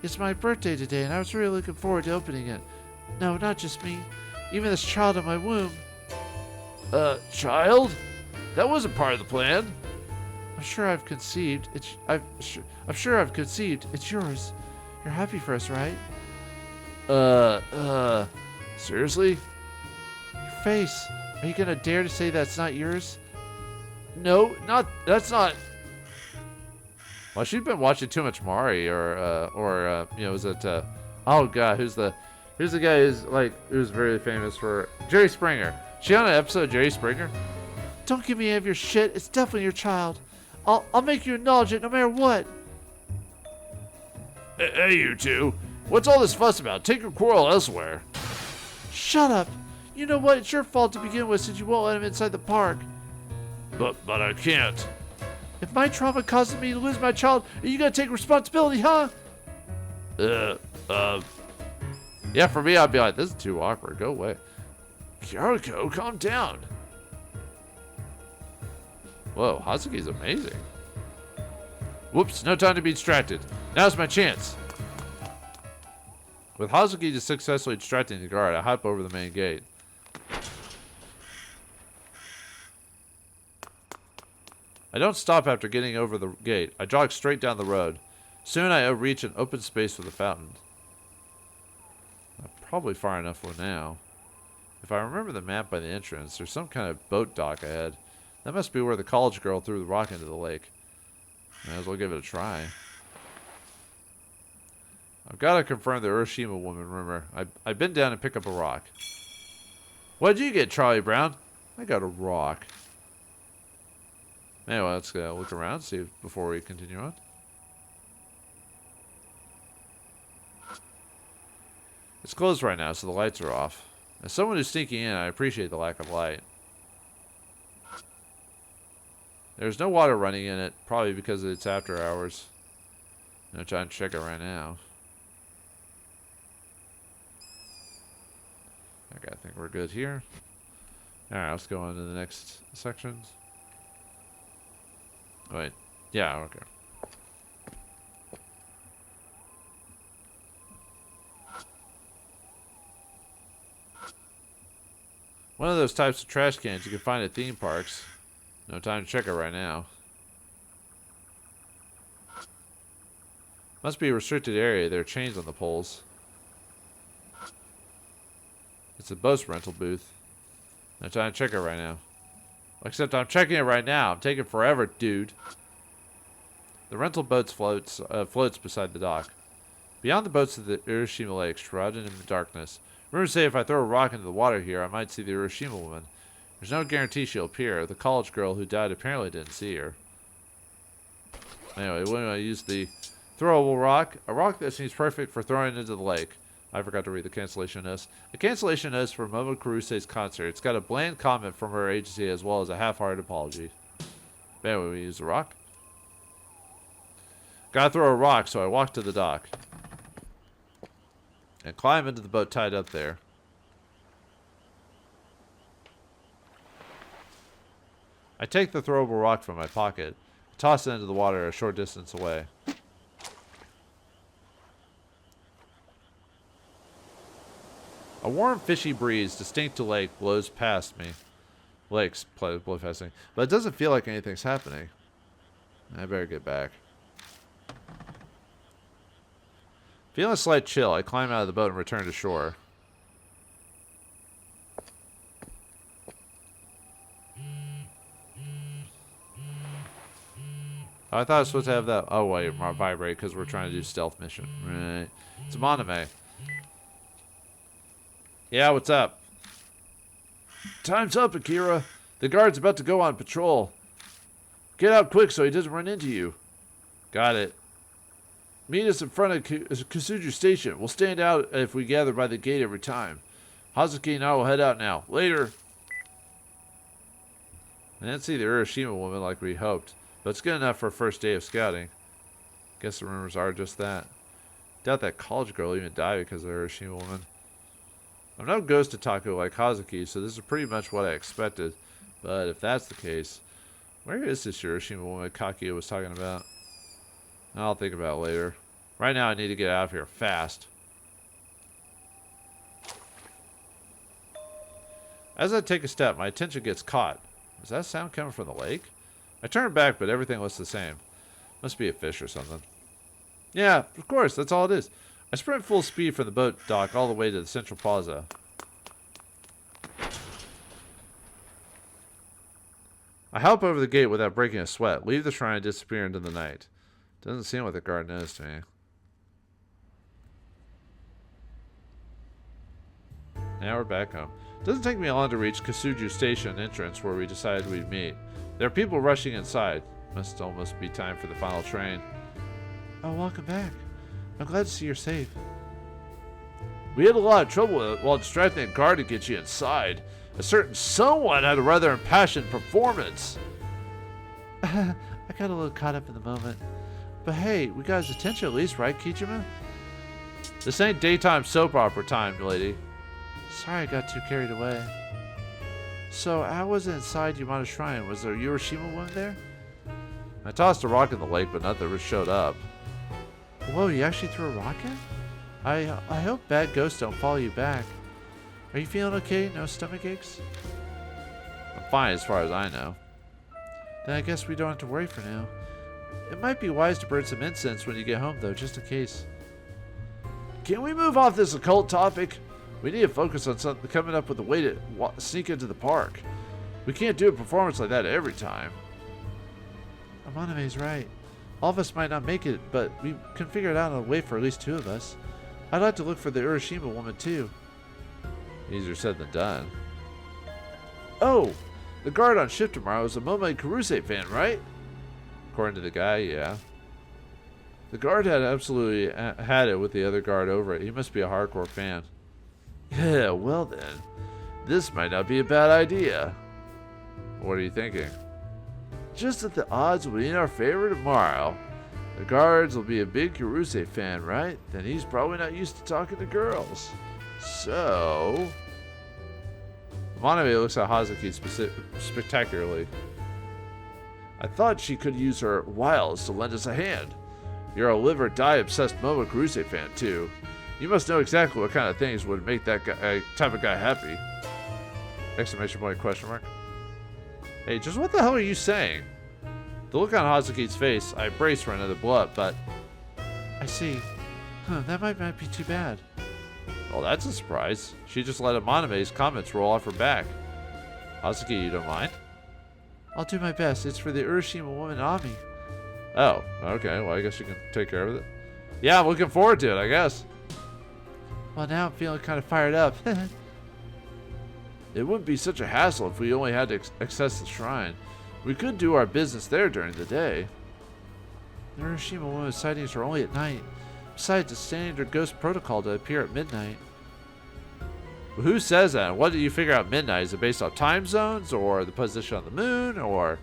S2: It's my birthday today, and I was really looking forward to opening it. No, not just me. Even this child in my womb. Child? That wasn't part of the plan. I'm sure I've conceived. I'm sure I've conceived. It's yours. You're happy for us, right?
S3: Seriously?
S2: Your face. Are you gonna dare to say that's not yours?
S3: No, that's not.
S2: Well, she's been watching too much Mari, or is it? Oh God, who's the guy who's very famous for Jerry Springer? She on an episode of Jerry Springer?
S4: Don't give me any of your shit. It's definitely your child. I'll make you acknowledge it no matter what.
S3: Hey, you two. What's all this fuss about? Take your quarrel elsewhere.
S4: Shut up. You know what? It's your fault to begin with since you won't let him inside the park.
S3: But I can't.
S4: If my trauma causes me to lose my child, are you gonna take responsibility, huh?
S2: Yeah, for me, I'd be like, this is too awkward. Go away. Kyoko, calm down. Whoa, Hazuki's amazing. Whoops, no time to be distracted. Now's my chance. With Hazuki just successfully distracting the guard, I hop over the main gate. I don't stop after getting over the gate. I jog straight down the road. Soon I reach an open space with a fountain. I'm probably far enough for now. If I remember the map by the entrance, there's some kind of boat dock ahead. That must be where the college girl threw the rock into the lake. Might as well give it a try. I've got to confirm the Urashima woman rumor. I bend down and pick up a rock. What'd you get, Charlie Brown? I got a rock. Anyway, let's look around, see before we continue on. It's closed right now, so the lights are off. As someone who's sneaking in, I appreciate the lack of light. There's no water running in it, probably because it's after hours. I'm trying to check it right now. Okay, I think we're good here. Alright, let's go on to the next sections. Wait. Yeah, okay. One of those types of trash cans you can find at theme parks. No time to check it right now. Must be a restricted area. There are chains on the poles. It's a boat rental booth. No time to check it right now. Except I'm checking it right now. I'm taking forever, dude. The rental boat floats beside the dock. Beyond the boats of the Urashima Lake, shrouded in the darkness. Rumors say if I throw a rock into the water here, I might see the Urashima woman. There's no guarantee she'll appear. The college girl who died apparently didn't see her. Anyway, when I use the throwable rock, a rock that seems perfect for throwing into the lake. I forgot to read the cancellation notes. The cancellation notes for Momo Kuruse's concert. It's got a bland comment from her agency as well as a half-hearted apology. Anyway, we use the rock. Gotta throw a rock, so I walk to the dock. And climb into the boat tied up there. I take the throwable rock from my pocket, toss it into the water a short distance away. A warm, fishy breeze, distinct to lake, blows past me. Lakes blow past me. But it doesn't feel like anything's happening. I better get back. Feeling a slight chill, I climb out of the boat and return to shore. I thought I was supposed to have that. Oh, wait, vibrate because we're trying to do stealth mission. Right. It's a Moname. Yeah, what's up?
S3: Time's up, Akira. The guard's about to go on patrol. Get out quick so he doesn't run into you.
S2: Got it.
S3: Meet us in front of Kasuju Station. We'll stand out if we gather by the gate every time. Hazuki and I will head out now. Later.
S2: I didn't see the Urashima woman like we hoped, but it's good enough for a first day of scouting. Guess the rumors are just that. Doubt that college girl even died because of the Urashima woman. I'm no ghost otaku like Hazuki, so this is pretty much what I expected. But if that's the case, where is this Urashima woman Kakia was talking about? I'll think about it later. Right now I need to get out of here fast. As I take a step, my attention gets caught. Is that sound coming from the lake? I turn back, but everything looks the same. Must be a fish or something. Yeah, of course, that's all it is. I sprint full speed from the boat dock all the way to the central plaza. I hop over the gate without breaking a sweat, leave the shrine and disappear into the night. Doesn't seem like the guard noticed me. Now we're back home. Doesn't take me long to reach Kasuju Station entrance where we decided we'd meet. There are people rushing inside. Must almost be time for the final train. Oh, welcome back. I'm glad to see you're safe.
S3: We had a lot of trouble while distracting a guard to get you inside. A certain someone had a rather impassioned performance.
S4: I got a little caught up in the moment. But hey, we got his attention at least, right, Kijima?
S2: This ain't daytime soap opera time, lady.
S4: Sorry I got too carried away. So, how was it inside Yamada Shrine? Was there a Urashima woman there?
S2: I tossed a rock in the lake, but nothing showed up.
S4: Whoa, you actually threw a rocket? I hope bad ghosts don't follow you back. Are you feeling okay? No stomach aches?
S2: I'm fine as far as I know.
S4: Then I guess we don't have to worry for now. It might be wise to burn some incense when you get home, though, just in case.
S2: Can we move off this occult topic? We need to focus on something, coming up with a way to sneak into the park. We can't do a performance like that every time.
S4: Amaname's right. All of us might not make it, but we can figure it out a way for at least 2 of us. I'd like to look for the Urashima woman, too.
S2: Easier said than done. Oh, the guard on shift tomorrow is a Momoe Karuse fan, right? According to the guy, yeah. The guard had absolutely had it with the other guard over it. He must be a hardcore fan. Yeah, well then. This might not be a bad idea. What are you thinking? Just that the odds will be in our favor tomorrow. The guards will be a big Karuse fan, right? Then he's probably not used to talking to girls. So... Monobe looks at Hazuki spectacularly. I thought she could use her wiles to lend us a hand. You're a live or die obsessed Momo Karuse fan too. You must know exactly what kind of things would make that guy, type of guy happy. Exclamation point, question mark. Hey, just what the hell are you saying? The look on Hazuki's face, I braced for another blow, but...
S4: I see. Huh, that might be too bad.
S2: Well, that's a surprise. She just let Amaname's comments roll off her back. Hazuki, you don't mind?
S4: I'll do my best. It's for the Urashima woman, Ami.
S2: Oh, okay. Well, I guess you can take care of it. Yeah, I'm looking forward to it, I guess.
S4: Well, now I'm feeling kind of fired up.
S2: It wouldn't be such a hassle if we only had to access the shrine. We could do our business there during the day.
S4: The Urashima woman's sightings are only at night. Besides, it's standard ghost protocol to appear at midnight.
S2: Well, who says that? What do you figure out midnight? Is it based off time zones or the position on the moon or...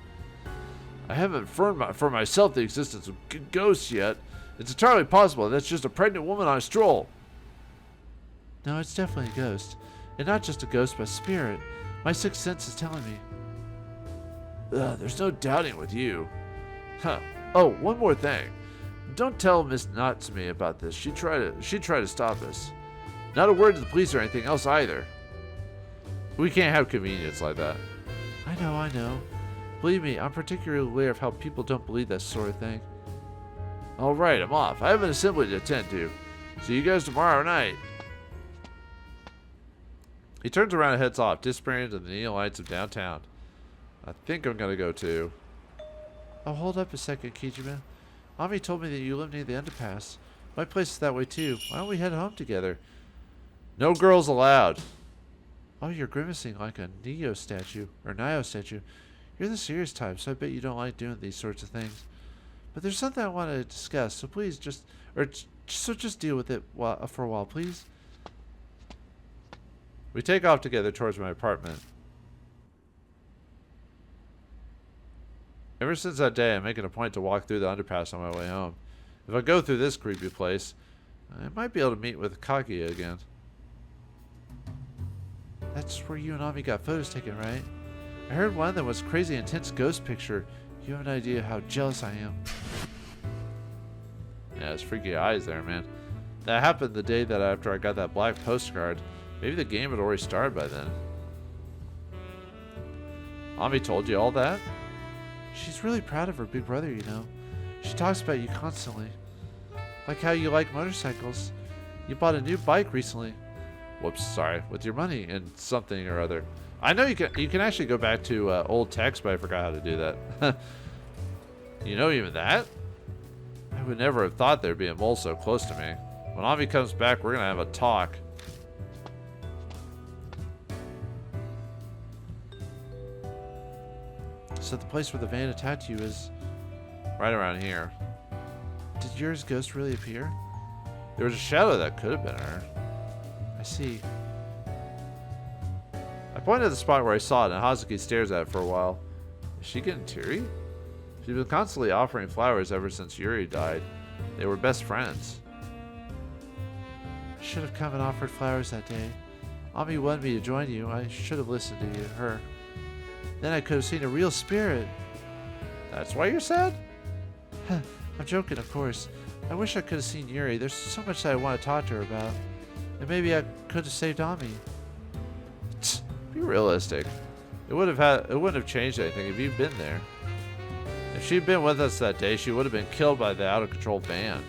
S2: I haven't affirmed for myself the existence of ghosts yet. It's entirely possible that's just a pregnant woman on a stroll.
S4: No, it's definitely a ghost. And not just a ghost, but a spirit. My sixth sense is telling me.
S2: There's no doubting with you. Huh. Oh, one more thing. Don't tell Miss Natsume about this. She'd try to stop us. Not a word to the police or anything else either. We can't have convenience like that.
S4: I know. Believe me, I'm particularly aware of how people don't believe that sort of thing.
S2: Alright, I'm off. I have an assembly to attend to. See you guys tomorrow night. He turns around and heads off, disappearing into the neon lights of downtown. I think I'm gonna go too.
S4: Oh, hold up a second, Kijima. Ami told me that you live near the underpass. My place is that way too. Why don't we head home together?
S2: No girls allowed.
S4: Oh, you're grimacing like a Neo statue, or Nio statue. You're the serious type, so I bet you don't like doing these sorts of things. But there's something I want to discuss, so please just deal with it for a while, please.
S2: We take off together towards my apartment. Ever since that day, I'm making a point to walk through the underpass on my way home. If I go through this creepy place, I might be able to meet with Kaguya again.
S4: That's where you and Ami got photos taken, right? I heard one of them was a crazy intense ghost picture. You have an idea how jealous I am.
S2: Yeah, it's freaky eyes there, man. That happened the day that after I got that black postcard. Maybe the game had already started by then. Ami told you all that?
S4: She's really proud of her big brother, you know. She talks about you constantly. Like how you like motorcycles. You bought a new bike recently.
S2: Whoops, sorry. With your money and something or other. I know you can actually go back to old text, but I forgot how to do that. You know even that? I would never have thought there'd be a mole so close to me. When Ami comes back, we're gonna have a talk.
S4: So the place where the van attacked you is
S2: Right around here.
S4: Did yours ghost really appear?
S2: There was a shadow that could have been her.
S4: I see.
S2: I pointed at the spot where I saw it, and Hazuki stares at it for a while. Is she getting teary? She's been constantly offering flowers ever since Yuri died. They were best friends.
S4: I should have come and offered flowers that day. Ami wanted me to join you. I should have listened to her. Then I could have seen a real spirit.
S2: That's why you're sad?
S4: I'm joking, of course. I wish I could have seen Yuri. There's so much that I want to talk to her about. And maybe I could have saved Ami.
S2: Be realistic. It wouldn't have changed anything if you'd been there. If she'd been with us that day, she would have been killed by the out-of-control band.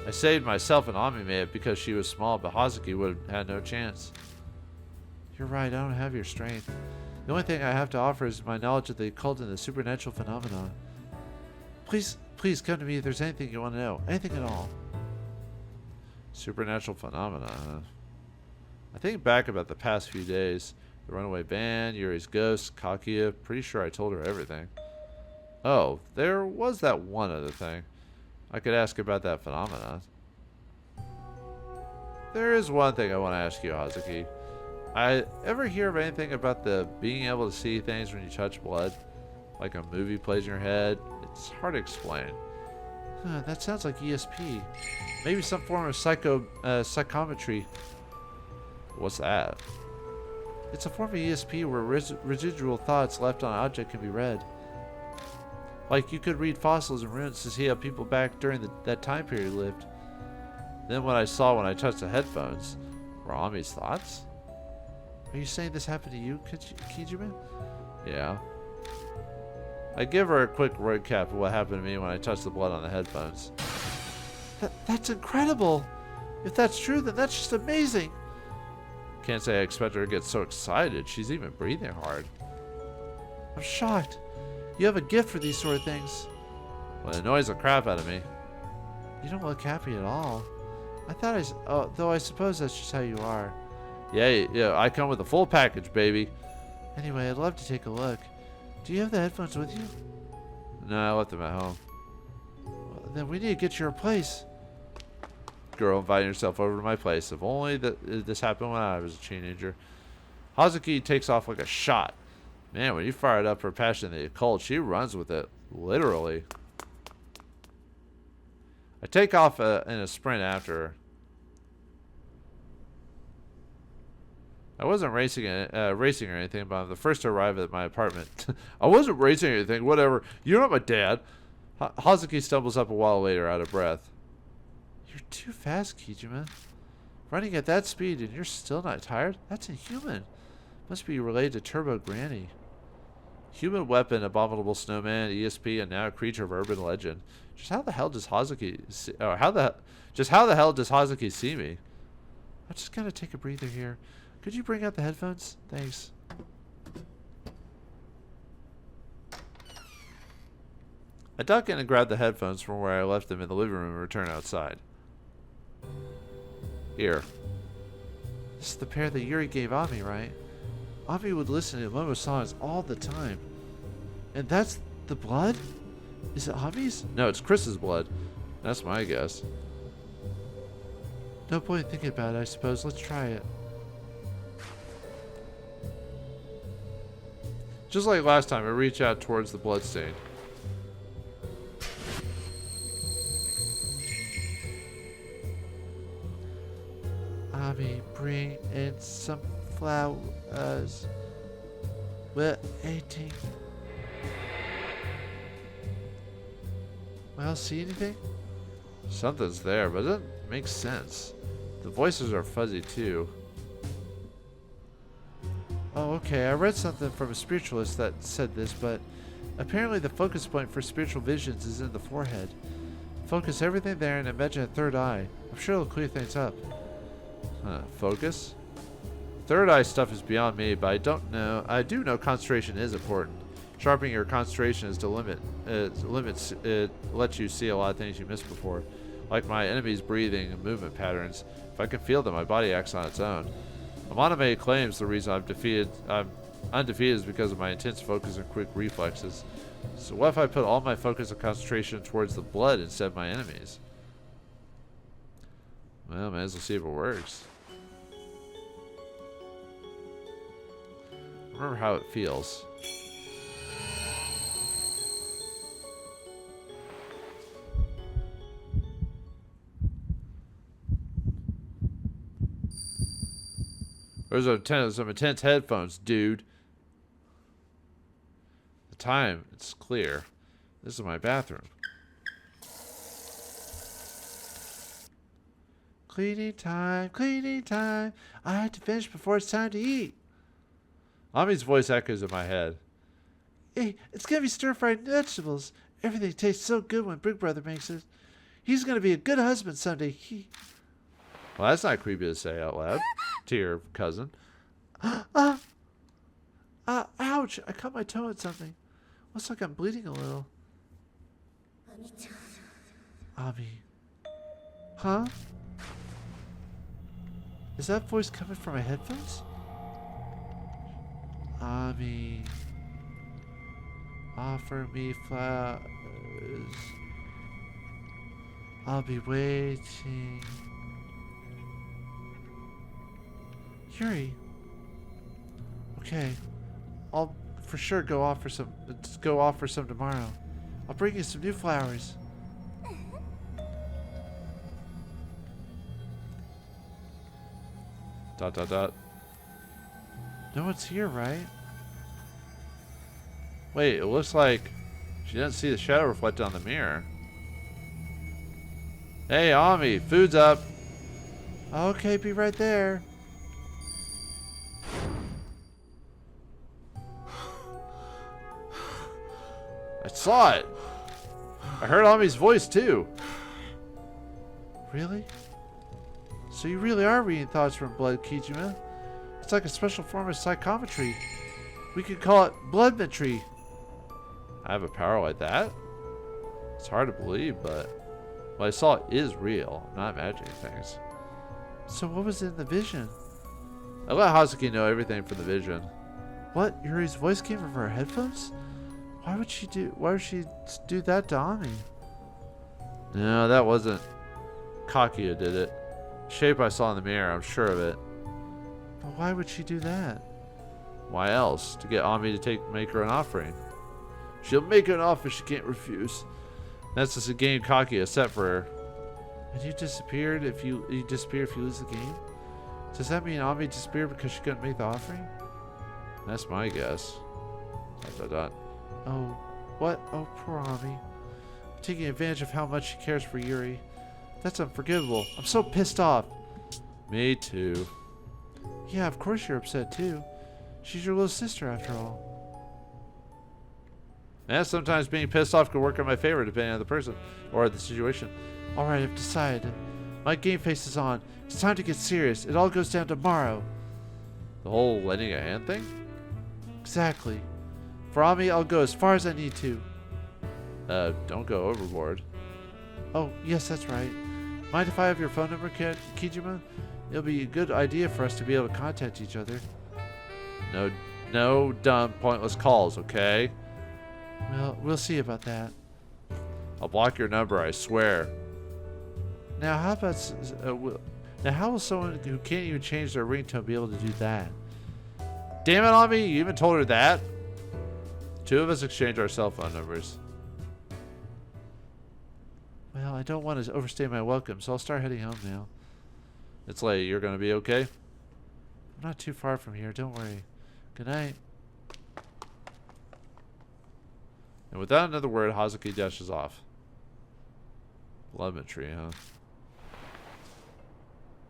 S2: I saved myself and Ami Mae because she was small, but Hazuki would have had no chance.
S4: You're right, I don't have your strength. The only thing I have to offer is my knowledge of the occult and the supernatural phenomenon. Please come to me if there's anything you want to know. Anything at all.
S2: Supernatural phenomena, huh? I think back about the past few days. The runaway band, Yuri's ghost, Kakia. Pretty sure I told her everything. Oh, there was that one other thing. I could ask about that phenomenon. There is one thing I want to ask you, Hazuki. I ever hear of anything about the being able to see things when you touch blood? Like a movie plays in your head? It's hard to explain.
S4: That sounds like ESP. Maybe some form of psychometry.
S2: What's that?
S4: It's a form of ESP where residual thoughts left on an object can be read. Like you could read fossils and ruins to see how people back during that time period lived.
S2: Then what I saw when I touched the headphones were Ami's thoughts?
S4: Are you saying this happened to you, Kijime?
S2: Yeah. I give her a quick recap of what happened to me when I touched the blood on the headphones.
S4: That's incredible! If that's true, then that's just amazing!
S2: Can't say I expect her to get so excited. She's even breathing hard.
S4: I'm shocked. You have a gift for these sort of things.
S2: Well, it annoys the crap out of me.
S4: You don't look happy at all. Though I suppose that's just how you are.
S2: Yeah, I come with a full package, baby.
S4: Anyway, I'd love to take a look. Do you have the headphones with you?
S2: No, I left them at home.
S4: Well, then we need to get to your place.
S2: Girl inviting herself over to my place. If only this happened when I was a teenager. Hazuki takes off like a shot. Man, when you fired up her passion in the occult, she runs with it. Literally. I take off in a sprint after her. I wasn't racing or anything, but I'm the first to arrive at my apartment. I wasn't racing or anything, whatever. You're not my dad. Hazuki stumbles up a while later, out of breath.
S4: You're too fast, Kijime. Running at that speed and you're still not tired? That's inhuman. Must be related to Turbo Granny.
S2: Human weapon, abominable snowman, ESP, and now a creature of urban legend. Just how the hell does Hazuki see me?
S4: I'm just gonna take a breather here. Could you bring out the headphones? Thanks.
S2: I duck in and grab the headphones from where I left them in the living room and return outside. Here.
S4: This is the pair that Yuri gave Ami, right? Ami would listen to Momo songs all the time. And that's the blood? Is it Ami's?
S2: No, it's Chris's blood. That's my guess.
S4: No point in thinking about it, I suppose. Let's try it.
S2: Just like last time, I reach out towards the bloodstain.
S4: Ami, bring in some flowers. We're eating. Well, see anything?
S2: Something's there, but it doesn't make sense. The voices are fuzzy too.
S4: Oh, okay. I read something from a spiritualist that said this, but apparently the focus point for spiritual visions is in the forehead. Focus everything there and imagine a third eye. I'm sure it'll clear things up.
S2: Focus? Third eye stuff is beyond me, but I don't know. I do know concentration is important. Sharpening your concentration is it lets you see a lot of things you missed before. Like my enemy's breathing and movement patterns. If I can feel them, my body acts on its own. Amaname claims the reason I'm undefeated is because of my intense focus and quick reflexes. So what if I put all my focus and concentration towards the blood instead of my enemies? Well, may as well see if it works. Remember how it feels.
S3: Those are some intense headphones, dude. The time, it's clear. This is my bathroom.
S4: Cleaning time, cleaning time. I have to finish before it's time to eat.
S3: Ami's voice echoes in my head.
S4: Hey, it's gonna be stir-fried vegetables. Everything tastes so good when Big Brother makes it. He's gonna be a good husband someday.
S3: Well, that's not creepy to say out loud to your cousin.
S4: Ouch! I cut my toe on something. Looks like I'm bleeding a little. Ami. Huh? Is that voice coming from my headphones? Ami. Offer me flowers. I'll be waiting. Yuri. Okay. I'll for sure go offer some tomorrow. I'll bring you some new flowers.
S3: Dot dot dot.
S4: No one's here, right?
S3: Wait, it looks like she didn't see the shadow reflected on the mirror. Hey, Ami, food's up.
S4: Okay, be right there.
S3: I saw it. I heard Ami's voice too.
S4: Really? So you really are reading thoughts from blood, Kijima? It's like a special form of psychometry. We could call it bloodmetry.
S3: I have a power like that? It's hard to believe, but what I saw is real. I'm not imagining things.
S4: So what was in the vision?
S3: I let Hazuki know everything from the vision.
S4: What? Yuri's voice came from her headphones? Why would she do that to Ami?
S3: No, that wasn't Kakia did it. The shape I saw in the mirror, I'm sure of it.
S4: But why would she do that?
S3: Why else? To get Ami to make her an offering. She'll make her an offer she can't refuse. That's just a game Kakia set for her.
S4: And you disappeared if you disappear if you lose the game? Does that mean Ami disappeared because she couldn't make the offering?
S3: That's my guess. Dot, dot, dot.
S4: Oh, what? Oh, poor Ami. Taking advantage of how much she cares for Yuri. That's unforgivable. I'm so pissed off.
S3: Me too.
S4: Yeah, of course you're upset too. She's your little sister after all.
S3: And sometimes being pissed off can work in my favor depending on the person or the situation.
S4: Alright, I've decided. My game face is on. It's time to get serious. It all goes down tomorrow.
S3: The whole lending a hand thing?
S4: Exactly. For Ami, I'll go as far as I need to.
S3: Don't go overboard.
S4: Oh, yes, that's right. Mind if I have your phone number, Kijima? It'll be a good idea for us to be able to contact each other.
S3: No dumb, pointless calls, okay?
S4: Well, we'll see about that.
S3: I'll block your number, I swear.
S4: Now, how about... now, how will someone who can't even change their ringtone be able to do that?
S3: Damn it, Ami! You even told her that? Two of us exchange our cell phone numbers.
S4: Well, I don't want to overstay my welcome, so I'll start heading home now.
S3: It's late. You're going to be okay?
S4: I'm not too far from here. Don't worry. Good night.
S3: And without another word, Hazuki dashes off. Bloodmetry, huh?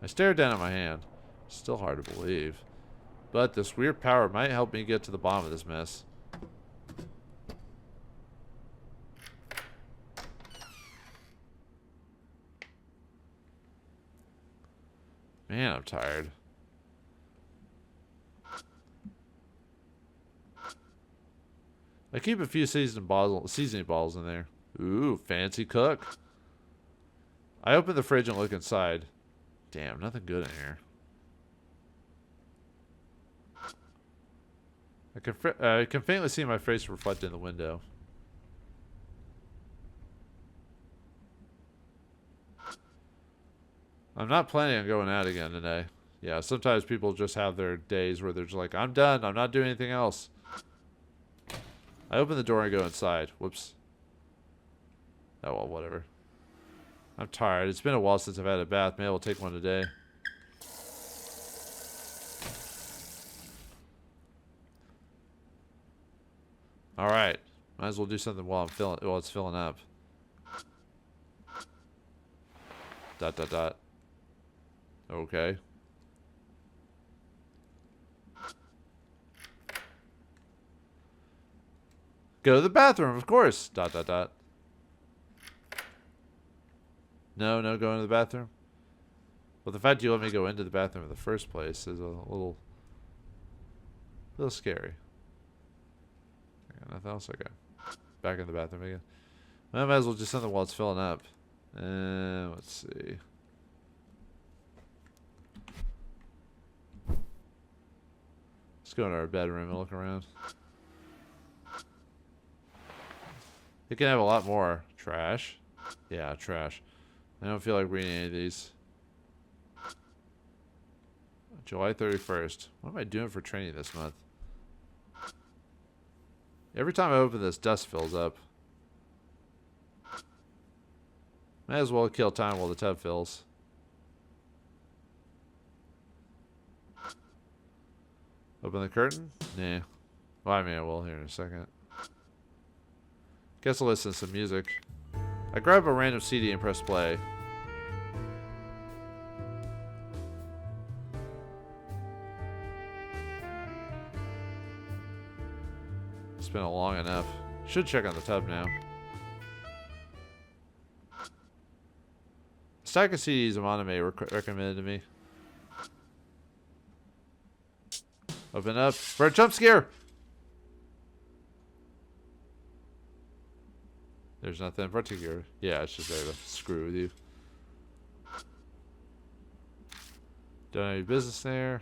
S3: I stare down at my hand. Still hard to believe. But this weird power might help me get to the bottom of this mess. Man, I'm tired. I keep a few seasoning bottles in there. Ooh, fancy cook. I open the fridge and look inside. Damn, nothing good in here. I can faintly see my face reflected in the window. I'm not planning on going out again today. Yeah, sometimes people just have their days where they're just like, I'm done. I'm not doing anything else. I open the door and go inside. Whoops. Oh, well, whatever. I'm tired. It's been a while since I've had a bath. Maybe I'll take one today. Alright. Might as well do something while it's filling up. Dot dot dot. Okay. Go to the bathroom, of course. Dot dot dot. No, no going to the bathroom. Well, the fact you let me go into the bathroom in the first place is a little scary. I got nothing else. Okay. Back in the bathroom again. I might as well do something while it's filling up. Let's see. Let's go into our bedroom and look around. It can have a lot more. Trash. Yeah, trash. I don't feel like reading any of these. July 31st. What am I doing for training this month? Every time I open this, dust fills up. Might as well kill time while the tub fills. Open the curtain? Nah. Well, I mean, I will here in a second. Guess I'll listen to some music. I grab a random CD and press play. It's been long enough. Should check on the tub now. A stack of CDs of anime recommended to me. Open up for a jump scare. There's nothing in particular. Yeah, it's just there to screw with you. Don't have any business there.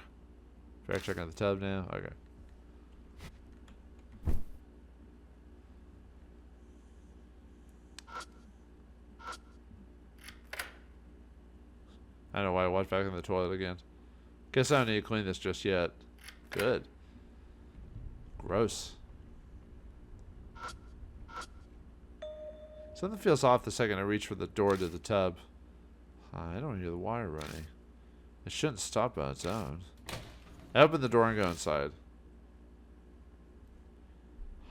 S3: Try check on the tub now. Okay. I don't know why I walked back in the toilet again. Guess I don't need to clean this just yet. Good. Gross. Something feels off the second I reach for the door to the tub. I don't hear the water running. It shouldn't stop on its own. I open the door and go inside.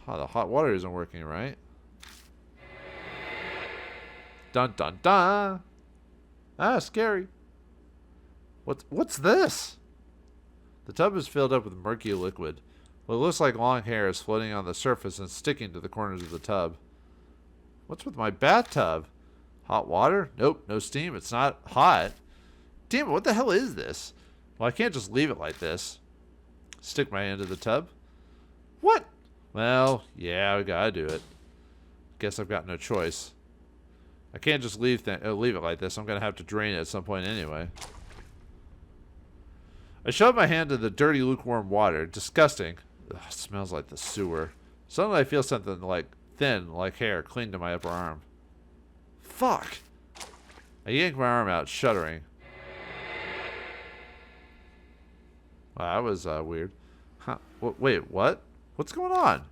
S3: The hot water isn't working right. Dun dun dun! Ah, scary. What's this? The tub is filled up with murky liquid. What looks like long hair is floating on the surface and sticking to the corners of the tub. What's with my bathtub? Hot water? Nope, no steam. It's not hot. Damn it, what the hell is this? Well, I can't just leave it like this. Stick my hand to the tub. What? Well, yeah, we gotta do it. Guess I've got no choice. I can't just leave it like this. I'm gonna have to drain it at some point anyway. I shove my hand in the dirty, lukewarm water. Disgusting. Ugh, it smells like the sewer. Suddenly I feel something thin, like hair, cling to my upper arm. Fuck! I yank my arm out, shuddering. Wow, that was weird. Huh? Wait, what? What's going on?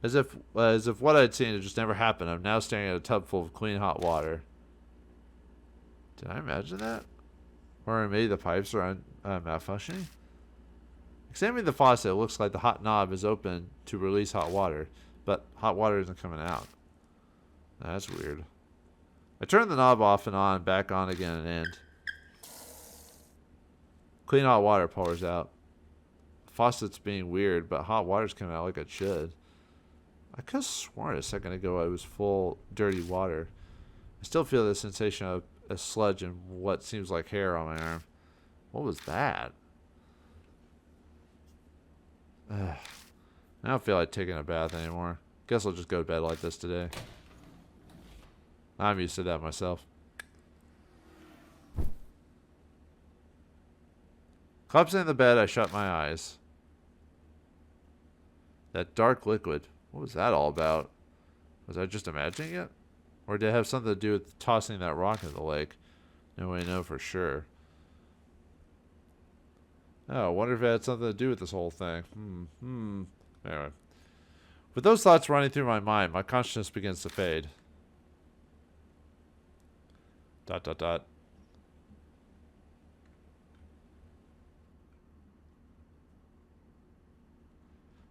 S3: As if what I'd seen had just never happened. I'm now staring at a tub full of clean, hot water. Did I imagine that? Or maybe the pipes are malfunctioning? Examining the faucet, it looks like the hot knob is open to release hot water, but hot water isn't coming out. That's weird. I turn the knob off and on, back on again and end. Clean hot water pours out. The faucet's being weird, but hot water's coming out like it should. I could have sworn a second ago I was full dirty water. I still feel the sensation of a sludge and what seems like hair on my arm. What was that? I don't feel like taking a bath anymore. Guess I'll just go to bed like this today. I'm used to that myself. Collapsing in the bed, I shut my eyes. That dark liquid. What was that all about? Was I just imagining it? Or did it have something to do with tossing that rock into the lake? No way to know for sure. Oh, I wonder if it had something to do with this whole thing. Anyway. With those thoughts running through my mind, my consciousness begins to fade. Dot, dot, dot.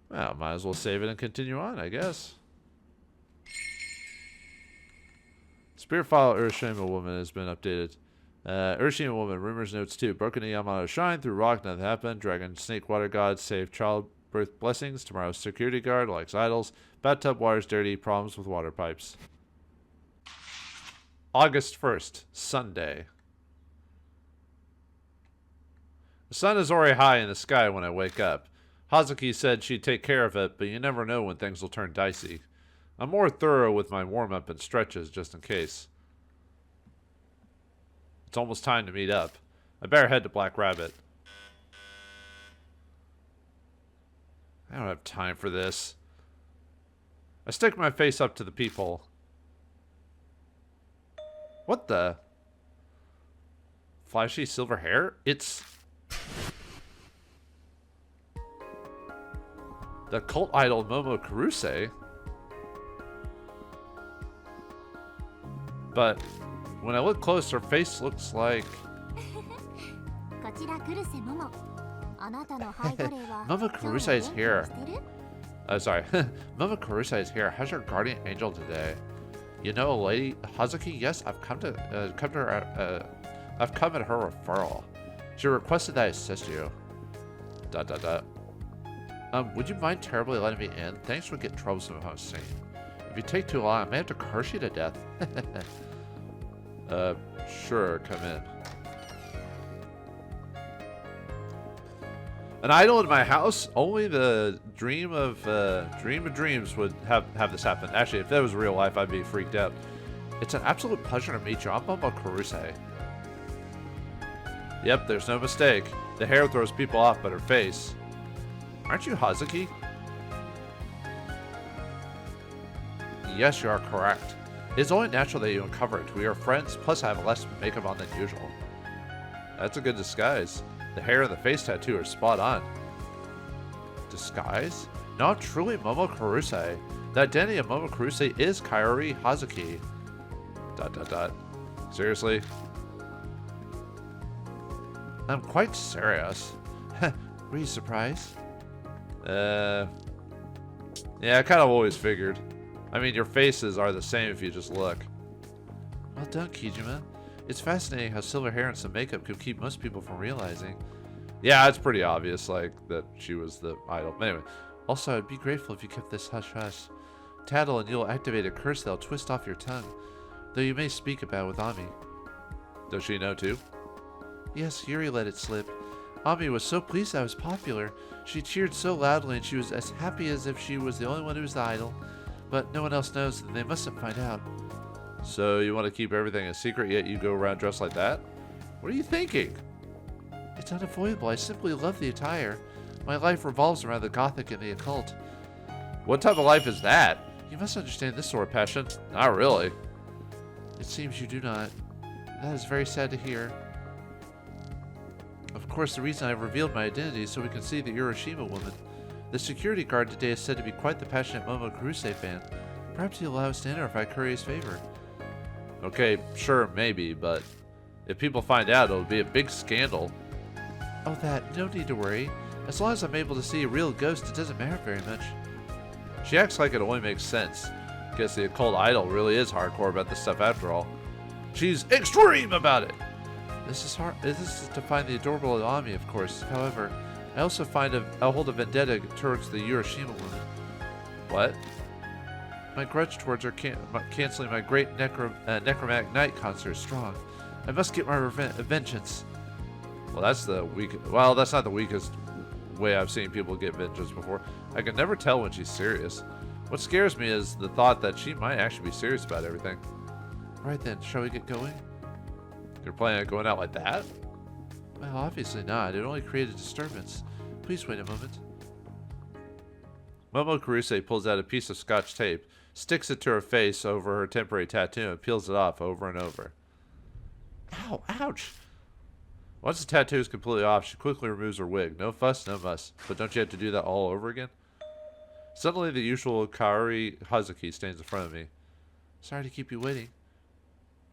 S3: Well, might as well save it and continue on, I guess. Spirit file Urashima woman has been updated. Urashima woman, rumors notes 2. Broken in Yamato Shrine through rock, nothing happened. Dragon, snake, water god, save childbirth blessings. Tomorrow's security guard, likes idols. Bathtub water's dirty, problems with water pipes. August 1st, Sunday. The sun is already high in the sky when I wake up. Hazuki said she'd take care of it, but you never know when things will turn dicey. I'm more thorough with my warm-up and stretches just in case. It's almost time to meet up. I better head to Black Rabbit. I don't have time for this. I stick my face up to the peephole. What the? Flashy silver hair? It's... the cult idol Momo Kuruse? But when I look close, her face looks like... Momo Kuruse's here. Sorry. Momo Kuruse's here. How's your guardian angel today? You know, lady Hazuki. Yes, I've come at her referral. She requested that I assist you. ... would you mind terribly letting me in? Things would get troublesome if I was seen. If you take too long, I may have to curse you to death. Sure, come in. An idol in my house? Only the dream of dreams would have this happen. Actually, if that was real life, I'd be freaked out. It's an absolute pleasure to meet you. I'm Momo Kuruse. Yep, there's no mistake. The hair throws people off, but her face. Aren't you Hazuki? Yes, you are correct. It's only natural that you uncover it. We are friends, plus I have less makeup on than usual. That's a good disguise. The hair and the face tattoo are spot on. Disguise? No, I'm truly Momo Kuruse. The identity of Momo Kuruse is Kaori Hazuki. ... Seriously? I'm quite serious. Were you surprised? Yeah, I kind of always figured. I mean, your faces are the same if you just look. Well done, Kijima. It's fascinating how silver hair and some makeup could keep most people from realizing. Yeah, it's pretty obvious, like, that she was the idol. Anyway, also, I'd be grateful if you kept this hush-hush. Tattle and you'll activate a curse that'll twist off your tongue. Though you may speak about it with Ami. Does she know too? Yes, Yuri let it slip. Ami was so pleased I was popular. She cheered so loudly and she was as happy as if she was the only one who was the idol. But no one else knows and they mustn't find out. So you want to keep everything a secret yet you go around dressed like that? What are you thinking? It's unavoidable. I simply love the attire. My life revolves around the gothic and the occult. What type of life is that? You must understand this sort of passion. Not really. It seems you do not. That is very sad to hear. Of course, the reason I've revealed my identity is so we can see the Urashima woman. The security guard today is said to be quite the passionate Momo Kuruse fan. Perhaps he'll allow us to enter if I curry his favor. Okay, sure, maybe, but if people find out, it'll be a big scandal. Oh, that. No need to worry. As long as I'm able to see a real ghost, it doesn't matter very much. She acts like it only makes sense. Guess the occult idol really is hardcore about this stuff after all. She's extreme about it! This is to find the adorable Ami, of course. However, I also I'll hold a vendetta towards the Urashima woman. What? My grudge towards her canceling my great necromantic night concert is strong. I must get my vengeance. Well, that's not the weakest way I've seen people get vengeance before. I can never tell when she's serious. What scares me is the thought that she might actually be serious about everything. Right then, shall we get going? You're planning on going out like that? Well, obviously not. It only created disturbance. Please wait a moment. Momo Kuruse pulls out a piece of scotch tape, sticks it to her face over her temporary tattoo, and peels it off over and over. Ow! Ouch! Once the tattoo is completely off, she quickly removes her wig. No fuss, no muss. But don't you have to do that all over again? Suddenly, the usual Kaori Hazuki stands in front of me. Sorry to keep you waiting.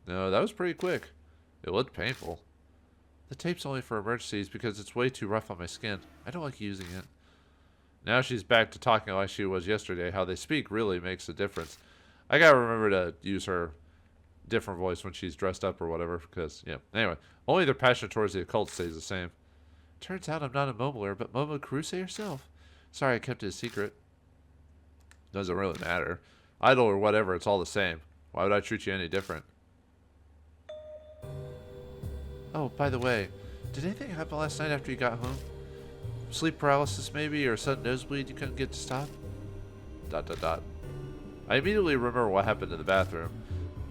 S3: No, that was pretty quick. It looked painful. The tape's only for emergencies because it's way too rough on my skin. I don't like using it. Now she's back to talking like she was yesterday. How they speak really makes a difference. I gotta remember to use her different voice when she's dressed up or whatever, because, yeah. Anyway, only their passion towards the occult stays the same. Turns out I'm not a mumbler, but Momo Kuruse herself. Sorry I kept it a secret. Doesn't really matter. Idol or whatever, it's all the same. Why would I treat you any different?
S2: Oh, by the way, did anything happen last night after you got home? Sleep paralysis maybe, or a sudden nosebleed you couldn't get to stop? ...
S3: I immediately remember what happened in the bathroom.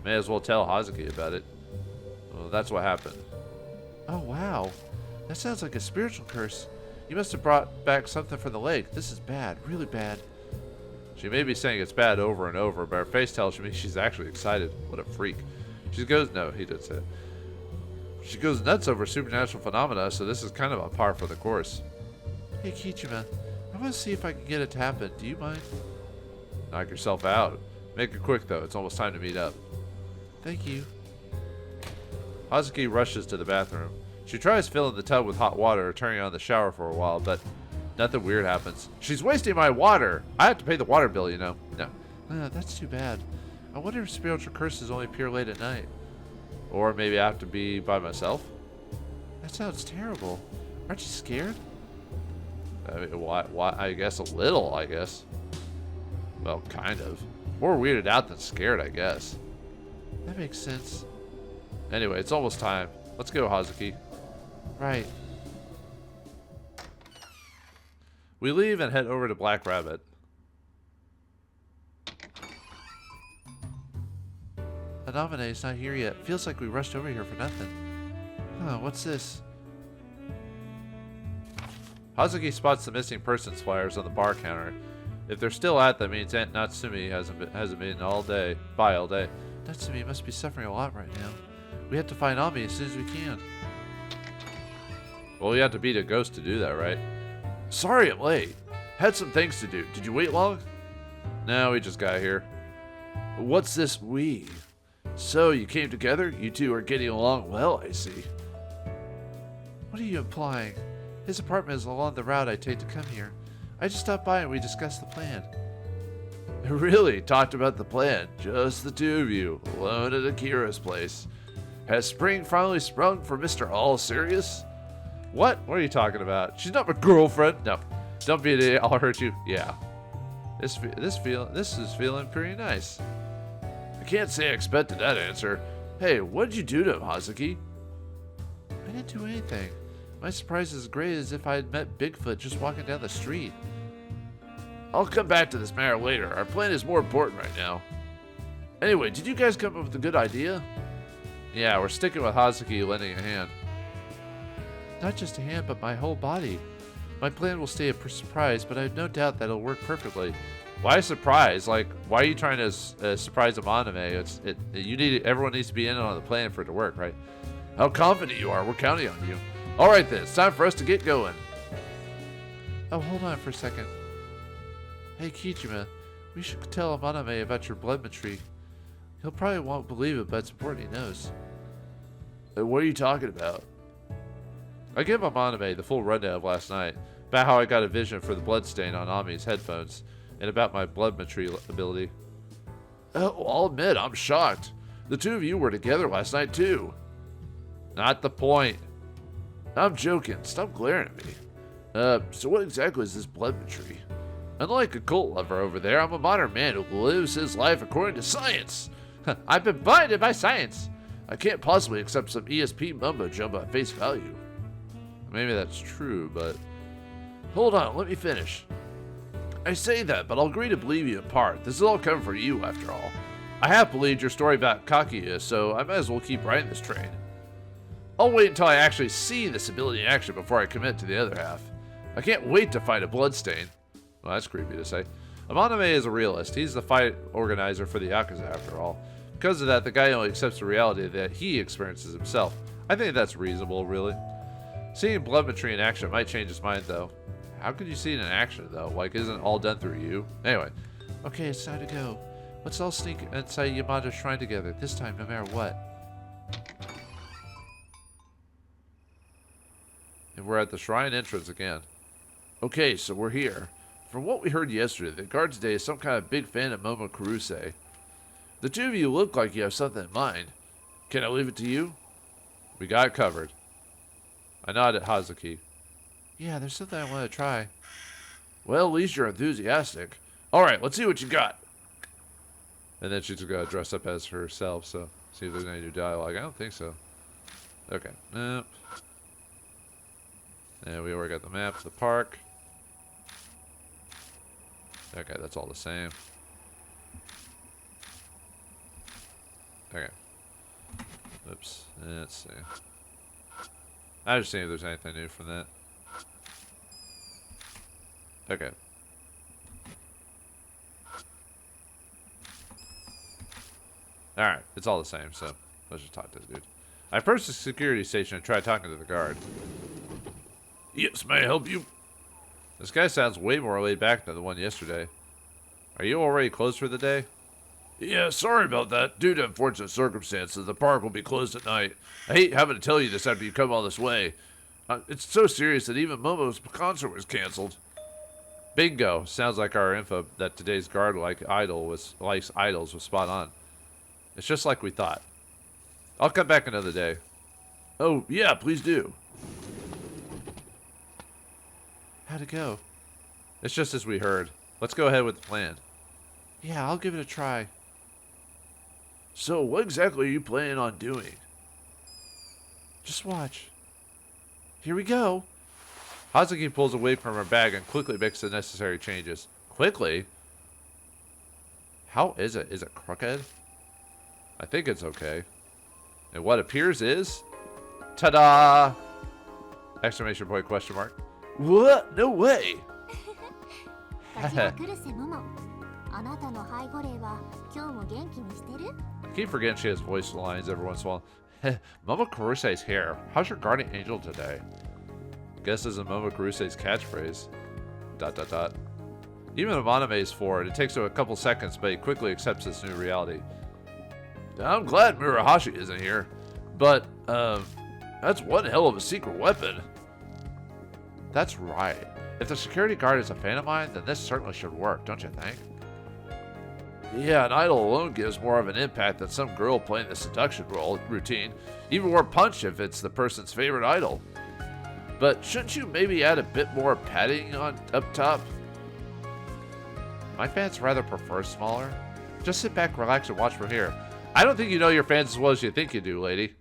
S3: May as well tell Hazuki about it. Well, that's what happened.
S2: Oh, wow. That sounds like a spiritual curse. You must have brought back something from the lake. This is bad, really bad.
S3: She may be saying it's bad over and over, but her face tells me she's actually excited. What a freak. She goes, no, he did say it. She goes nuts over supernatural phenomena, so this is kind of a par for the course.
S2: Hey, Kichima, I want to see if I can get it to happen. Do you mind?
S3: Knock yourself out. Make it quick, though. It's almost time to meet up.
S2: Thank you.
S3: Hazuki rushes to the bathroom. She tries filling the tub with hot water or turning on the shower for a while, but nothing weird happens. She's wasting my water! I have to pay the water bill, you know. No.
S2: That's too bad. I wonder if spiritual curses only appear late at night.
S3: Or maybe I have to be by myself?
S2: That sounds terrible. Aren't you scared?
S3: I mean, why? I guess a little, I guess. Well, kind of. More weirded out than scared, I guess.
S2: That makes sense.
S3: Anyway, it's almost time. Let's go, Hazuki.
S2: Right.
S3: We leave and head over to Black Rabbit.
S2: Anamane's not here yet. Feels like we rushed over here for nothing. Huh, what's this?
S3: Hazuki spots the missing persons flyers on the bar counter. If they're still out, that means Aunt Natsumi hasn't been all day.
S2: Natsumi must be suffering a lot right now. We have to find Ami as soon as we can.
S3: Well, you have to beat a ghost to do that, right? Sorry I'm late. Had some things to do. Did you wait long? No, we just got here. What's this we? So, you came together? You two are getting along well, I see.
S2: What are you implying? His apartment is along the route I take to come here. I just stopped by and we discussed the plan.
S3: Really? Talked about the plan? Just the two of you, alone at Akira's place. Has spring finally sprung for Mr. All Serious? What? What are you talking about? She's not my girlfriend. No. Don't be an idiot. I'll hurt you. Yeah. This is feeling pretty nice. I can't say I expected that answer. Hey, what did you do to him, Hazuki?
S2: I didn't do anything. My surprise is as great as if I had met Bigfoot just walking down the street.
S3: I'll come back to this matter later. Our plan is more important right now. Anyway, did you guys come up with a good idea? Yeah, we're sticking with Hazuki lending a hand.
S2: Not just a hand, but my whole body. My plan will stay a surprise, but I have no doubt that it'll work perfectly.
S3: Why surprise? Like, why are you trying to surprise a anime? Everyone needs to be in on the plan for it to work, right? How confident you are. We're counting on you. All right, then. It's time for us to get going.
S2: Oh, hold on for a second. Hey, Kijima, we should tell Amaname about your blood tree. He'll probably won't believe it, but it's important he knows.
S3: What are you talking about? I give Amaname the full rundown of last night, about how I got a vision for the bloodstain on Ami's headphones, and about my blood tree ability. Oh, I'll admit, I'm shocked. The two of you were together last night, too. Not the point. I'm joking. Stop glaring at me. So what exactly is this blood tree? Unlike a cult lover over there, I'm a modern man who lives his life according to science. I've been blinded by science. I can't possibly accept some ESP mumbo-jumbo at face value. Maybe that's true, but... Hold on, let me finish. I say that, but I'll agree to believe you in part. This is all coming from you, after all. I have believed your story about Kaguya, so I might as well keep riding this train. I'll wait until I actually see this ability in action before I commit to the other half. I can't wait to find a bloodstain. Well, that's creepy to say. Amaname is a realist. He's the fight organizer for the Yakuza, after all. Because of that, the guy only accepts the reality that he experiences himself. I think that's reasonable, really. Seeing blood tree in action might change his mind, though. How could you see it in action, though? Like, isn't it all done through you? Anyway.
S2: Okay, it's time to go. Let's all sneak inside Yamato's shrine together, this time no matter what.
S3: And we're at the shrine entrance again. Okay, so we're here. From what we heard yesterday, the guard today is some kind of big fan of Momo Kuruse. The two of you look like you have something in mind. Can I leave it to you? We got it covered. I nod at Hazuki.
S2: Yeah, there's something I want to try.
S3: Well, at least you're enthusiastic. Alright, let's see what you got. And then she's going to dress up as herself, so see if there's any new dialogue. I don't think so. Okay. Nope. And we already got the map of the park. Okay, that's all the same. Okay. Oops. Let's see. I just see if there's anything new from that. Okay. Alright, it's all the same, so let's just talk to this dude. I approached the security station and tried talking to the guard. Yes, may I help you? This guy sounds way more laid back than the one yesterday. Are you already closed for the day? Yeah, sorry about that. Due to unfortunate circumstances, the park will be closed at night. I hate having to tell you this after you come all this way. It's so serious that even Momo's concert was canceled. Bingo. Sounds like our info that today's guard likes idols was spot on. It's just like we thought. I'll come back another day. Oh, yeah, please do.
S2: How'd it go?
S3: It's just as we heard. Let's go ahead with the plan.
S2: Yeah, I'll give it a try.
S3: So, what exactly are you planning on doing?
S2: Just watch. Here we go.
S3: Hazuki pulls away from her bag and quickly makes the necessary changes. Quickly? How is it? Is it crooked? I think it's okay. And what appears is... Ta-da! Exclamation point, question mark. What? No way! I keep forgetting she has voice lines every once in a while. Momo Kuruse's hair. How's your guardian angel today? Guess this is Momo Kuruse's catchphrase. ... Even Amaname is for it. It takes him a couple seconds, but he quickly accepts this new reality. I'm glad Murahashi isn't here. But, that's one hell of a secret weapon. That's right. If the security guard is a fan of mine, then this certainly should work, don't you think? Yeah, an idol alone gives more of an impact than some girl playing the seduction routine. Even more punch if it's the person's favorite idol. But shouldn't you maybe add a bit more padding on up top? My fans rather prefer smaller. Just sit back, relax, and watch from here. I don't think you know your fans as well as you think you do, lady.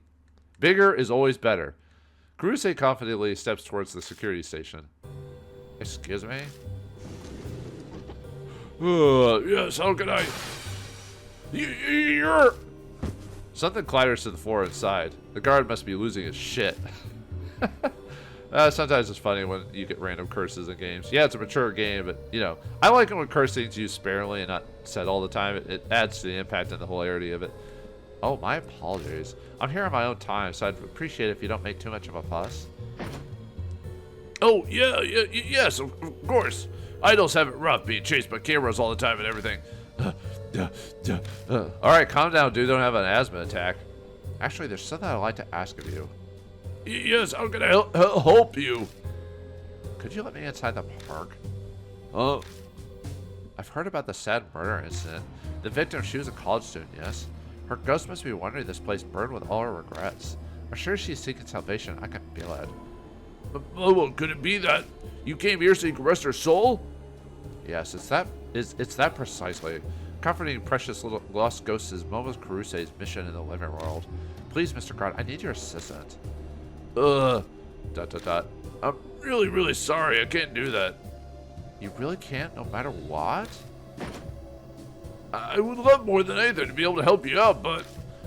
S3: Bigger is always better. Kuruse confidently steps towards the security station. Excuse me? Yes, how can I... You're... Something clatters to the floor inside. The guard must be losing his shit. Sometimes it's funny when you get random curses in games. Yeah, it's a mature game, but, you know, I like it when cursing's used sparingly and not said all the time. It adds to the impact and the hilarity of it. Oh, my apologies. I'm here on my own time, so I'd appreciate it if you don't make too much of a fuss. Oh, yes, of course. Idols have it rough being chased by cameras all the time and everything. Alright, calm down, dude. Don't have an asthma attack. Actually, there's something I'd like to ask of you. Yes, how can I help you? Could you let me inside the park? I've heard about the sad murder incident. The victim, she was a college student, yes? Her ghost must be wondering this place burned with all her regrets. I'm sure she's seeking salvation. I can feel it. Well, could it be that you came here so you could rest her soul? Yes, it's that precisely. Comforting precious little lost ghosts is Momo Kuruse's mission in the living world. Please, Mr. Guard, I need your assistant. I'm really sorry. I can't do that. You really can't, no matter what? I would love more than anything to be able to help you out, but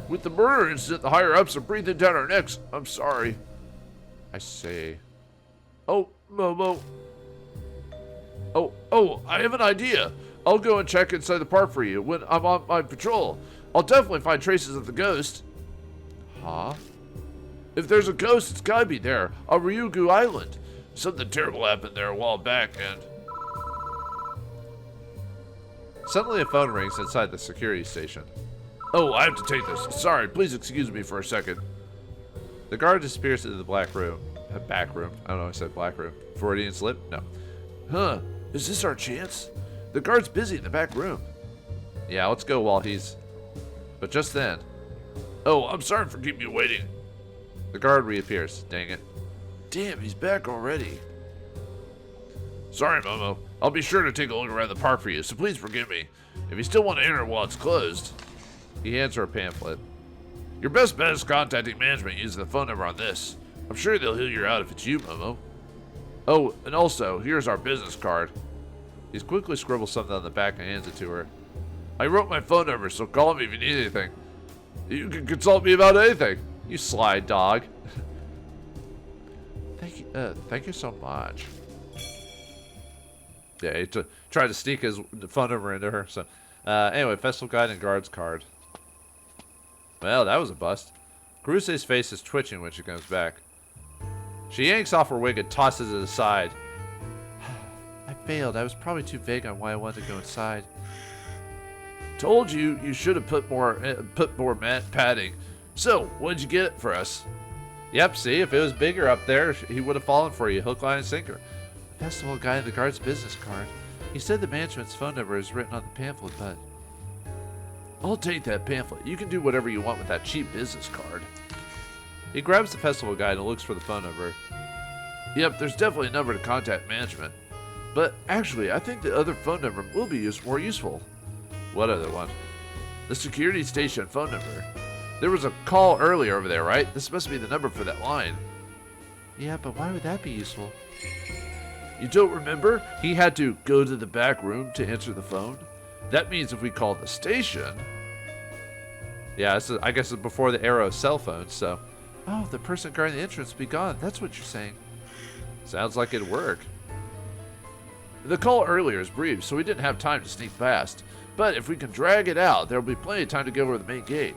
S3: with the murder incident, the higher-ups are breathing down our necks. I'm sorry. I see. Oh, Momo. Oh, I have an idea. I'll go and check inside the park for you when I'm on my patrol. I'll definitely find traces of the ghost. Huh? If there's a ghost, it's gotta be there on Ryugu Island. Something terrible happened there a while back, and... Suddenly a phone rings inside the security station. Oh, I have to take this. Sorry, please excuse me for a second. The guard disappears into the back room. I don't know, I said black room. Freudian slip? No. Huh. Is this our chance? The guard's busy in the back room. Yeah, let's go while he's... But just then... Oh, I'm sorry for keeping you waiting. The guard reappears. Dang it. Damn, he's back already. Sorry, Momo. I'll be sure to take a look around the park for you, so please forgive me. If you still want to enter while it's closed... He hands her a pamphlet. Your best bet is contacting management using the phone number on this. I'm sure they'll heal you out if it's you, Momo. Oh, and also, here's our business card. He's quickly scribbles something on the back and hands it to her. I wrote my phone number, so call me if you need anything. You can consult me about anything. You sly dog. Thank you so much. Yeah, he tried to sneak his phone number into her. So, anyway, festival guide and guard's card. Well, that was a bust. Kuruse's face is twitching when she comes back. She yanks off her wig and tosses it aside. I failed. I was probably too vague on why I wanted to go inside. Told you you should have put more mat padding. So, what'd you get for us? Yep, see, if it was bigger up there, he would have fallen for you, hook, line, and sinker. The festival guy in the guard's business card. He said the management's phone number is written on the pamphlet, but... I'll take that pamphlet. You can do whatever you want with that cheap business card. He grabs the festival guide and looks for the phone number. Yep, there's definitely a number to contact management. But actually, I think the other phone number will be more useful. What other one? The security station phone number. There was a call earlier over there, right? This must be the number for that line. Yeah, but why would that be useful? You don't remember? He had to go to the back room to answer the phone? That means if we call the station... Yeah, I guess it's before the era of cell phones, so... Oh, the person guarding the entrance will be gone. That's what you're saying. Sounds like it'd work. The call earlier is brief, so we didn't have time to sneak past. But if we can drag it out, there'll be plenty of time to go over the main gate.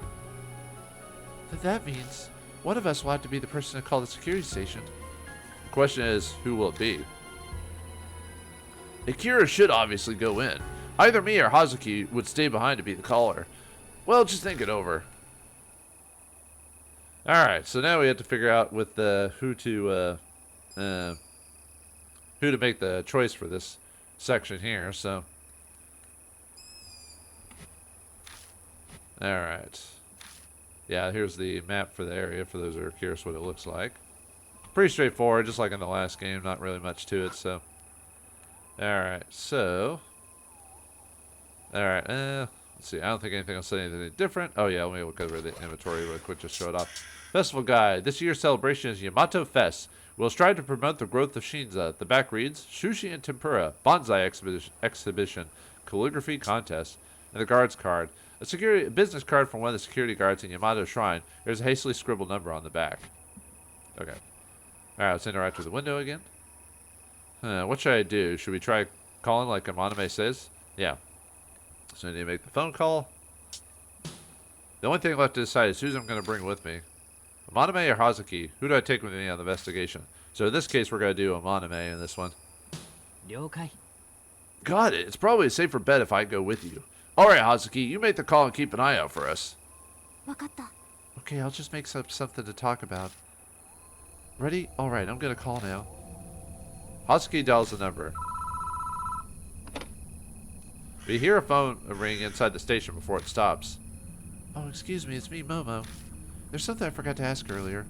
S3: But that means one of us will have to be the person to call the security station. The question is, who will it be? Akira should obviously go in. Either me or Hazuki would stay behind to be the caller. Well, just think it over. Alright, so now we have to figure out with who to make the choice for this section here, so. Alright. Yeah, here's the map for the area for those who are curious what it looks like. Pretty straightforward, just like in the last game, not really much to it, so. Alright, so. Alright, let's see, I don't think anything will say anything different. Oh yeah, let me look over the inventory real quick, just show it off. Festival Guide. This year's celebration is Yamato Fest. We'll strive to promote the growth of Shinza. The back reads, Sushi and Tempura, Bonsai exhibition, calligraphy contest, and the guard's card. A business card from one of the security guards in Yamato Shrine. There's a hastily scribbled number on the back. Okay. Alright, let's interact with the window again. What should I do? Should we try calling like Amaname says? Yeah. So I need to make the phone call. The only thing left to decide is who's I'm going to bring with me. Amaname or Hazuki? Who do I take with me on the investigation? So in this case, we're going to do Amaname in this one. Got it. It's probably a safer bet if I go with you. Alright, Hazuki, you make the call and keep an eye out for us. Okay, I'll just make something to talk about. Ready? Alright, I'm going to call now. Hazuki dials the number. We hear a phone ring inside the station before it stops. Oh, excuse me, it's me, Momo. There's something I forgot to ask earlier.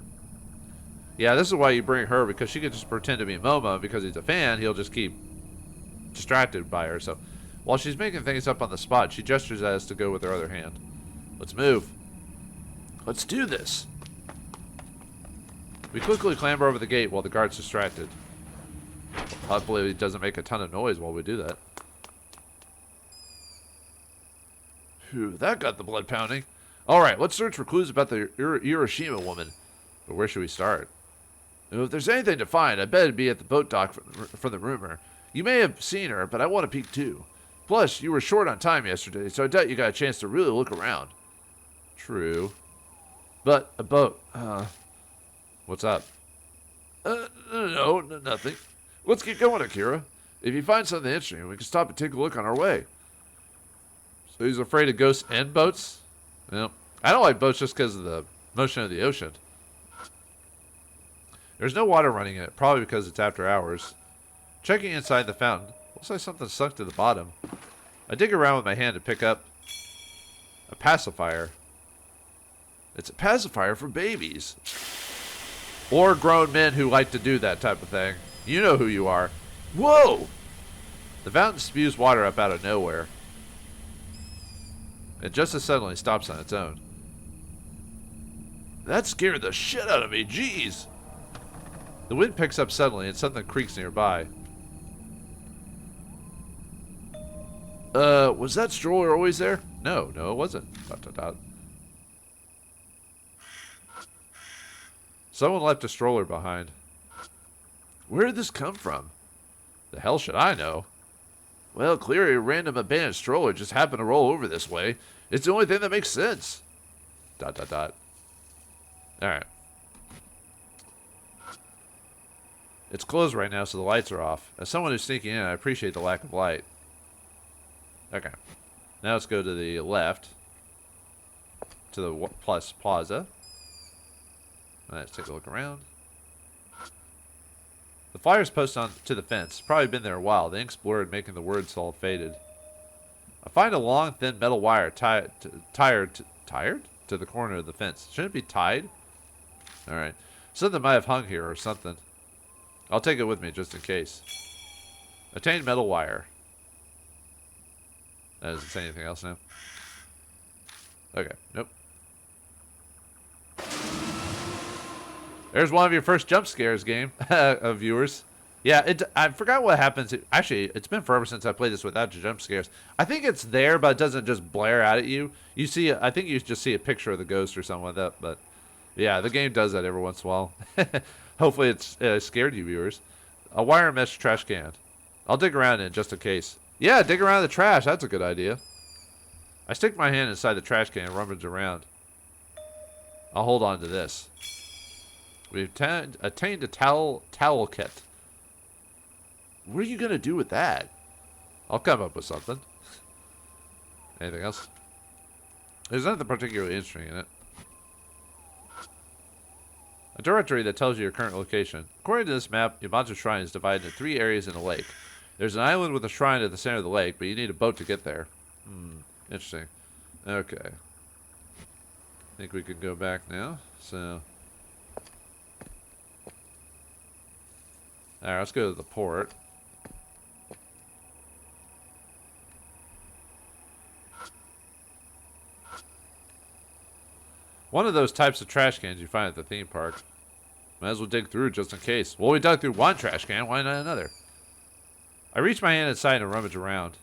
S3: Yeah, this is why you bring her, because she could just pretend to be Momo. Because he's a fan, he'll just keep distracted by her. So, while she's making things up on the spot, she gestures at us to go with her other hand. Let's move. Let's do this. We quickly clamber over the gate while the guard's distracted. Hopefully he doesn't make a ton of noise while we do that. Phew, that got the blood pounding. Alright, let's search for clues about the Urashima woman. But where should we start? If there's anything to find, I bet it'd be at the boat dock for the rumor. You may have seen her, but I want to peek too. Plus, you were short on time yesterday, so I doubt you got a chance to really look around. True. But a boat, what's up? No, nothing. Let's keep going, Akira. If you find something interesting, we can stop and take a look on our way. So he's afraid of ghosts and boats? Well, I don't like boats just because of the motion of the ocean. There's no water running in it, probably because it's after hours. Checking inside the fountain, Looks like something sunk to the bottom. I dig around with my hand to pick up a pacifier. It's a pacifier for babies. Or grown men who like to do that type of thing. You know who you are. Whoa! The fountain spews water up out of nowhere. It just as suddenly stops on its own. That scared the shit out of me, jeez! The wind picks up suddenly and something creaks nearby. Was that stroller always there? No, it wasn't. ... Someone left a stroller behind. Where did this come from? The hell should I know? Well, clearly a random abandoned stroller just happened to roll over this way. It's the only thing that makes sense. ... Alright. It's closed right now, so the lights are off. As someone who's sneaking in, I appreciate the lack of light. Okay. Now let's go to the left. To the plus plaza. Let's take a look around. The flyer's posted on to the fence. Probably been there a while. The ink's blurred, making the words all faded. I find a long, thin metal wire tied to the corner of the fence. Shouldn't it be tied? Alright. Something might have hung here or something. I'll take it with me just in case. Attained metal wire. That doesn't say anything else now. Okay. Nope. There's one of your first jump scares, game viewers. Yeah, I forgot what happens. Actually, it's been forever since I played this without the jump scares. I think it's there, but it doesn't just blare out at you. You see, I think you just see a picture of the ghost or something like that. But yeah, the game does that every once in a while. Hopefully, it's scared you, viewers. A wire mesh trash can. I'll dig around in it just in case. Yeah, dig around the trash. That's a good idea. I stick my hand inside the trash can and rummage around. I'll hold on to this. We've attained a towel kit. What are you going to do with that? I'll come up with something. Anything else? There's nothing particularly interesting in it. A directory that tells you your current location. According to this map, Yamato Shrine is divided into 3 areas in a lake. There's an island with a shrine at the center of the lake, but you need a boat to get there. Interesting. Okay. I think we can go back now. So... Alright, let's go to the port. One of those types of trash cans you find at the theme park. Might as well dig through just in case. Well, we dug through one trash can, why not another? I reach my hand inside and rummage around.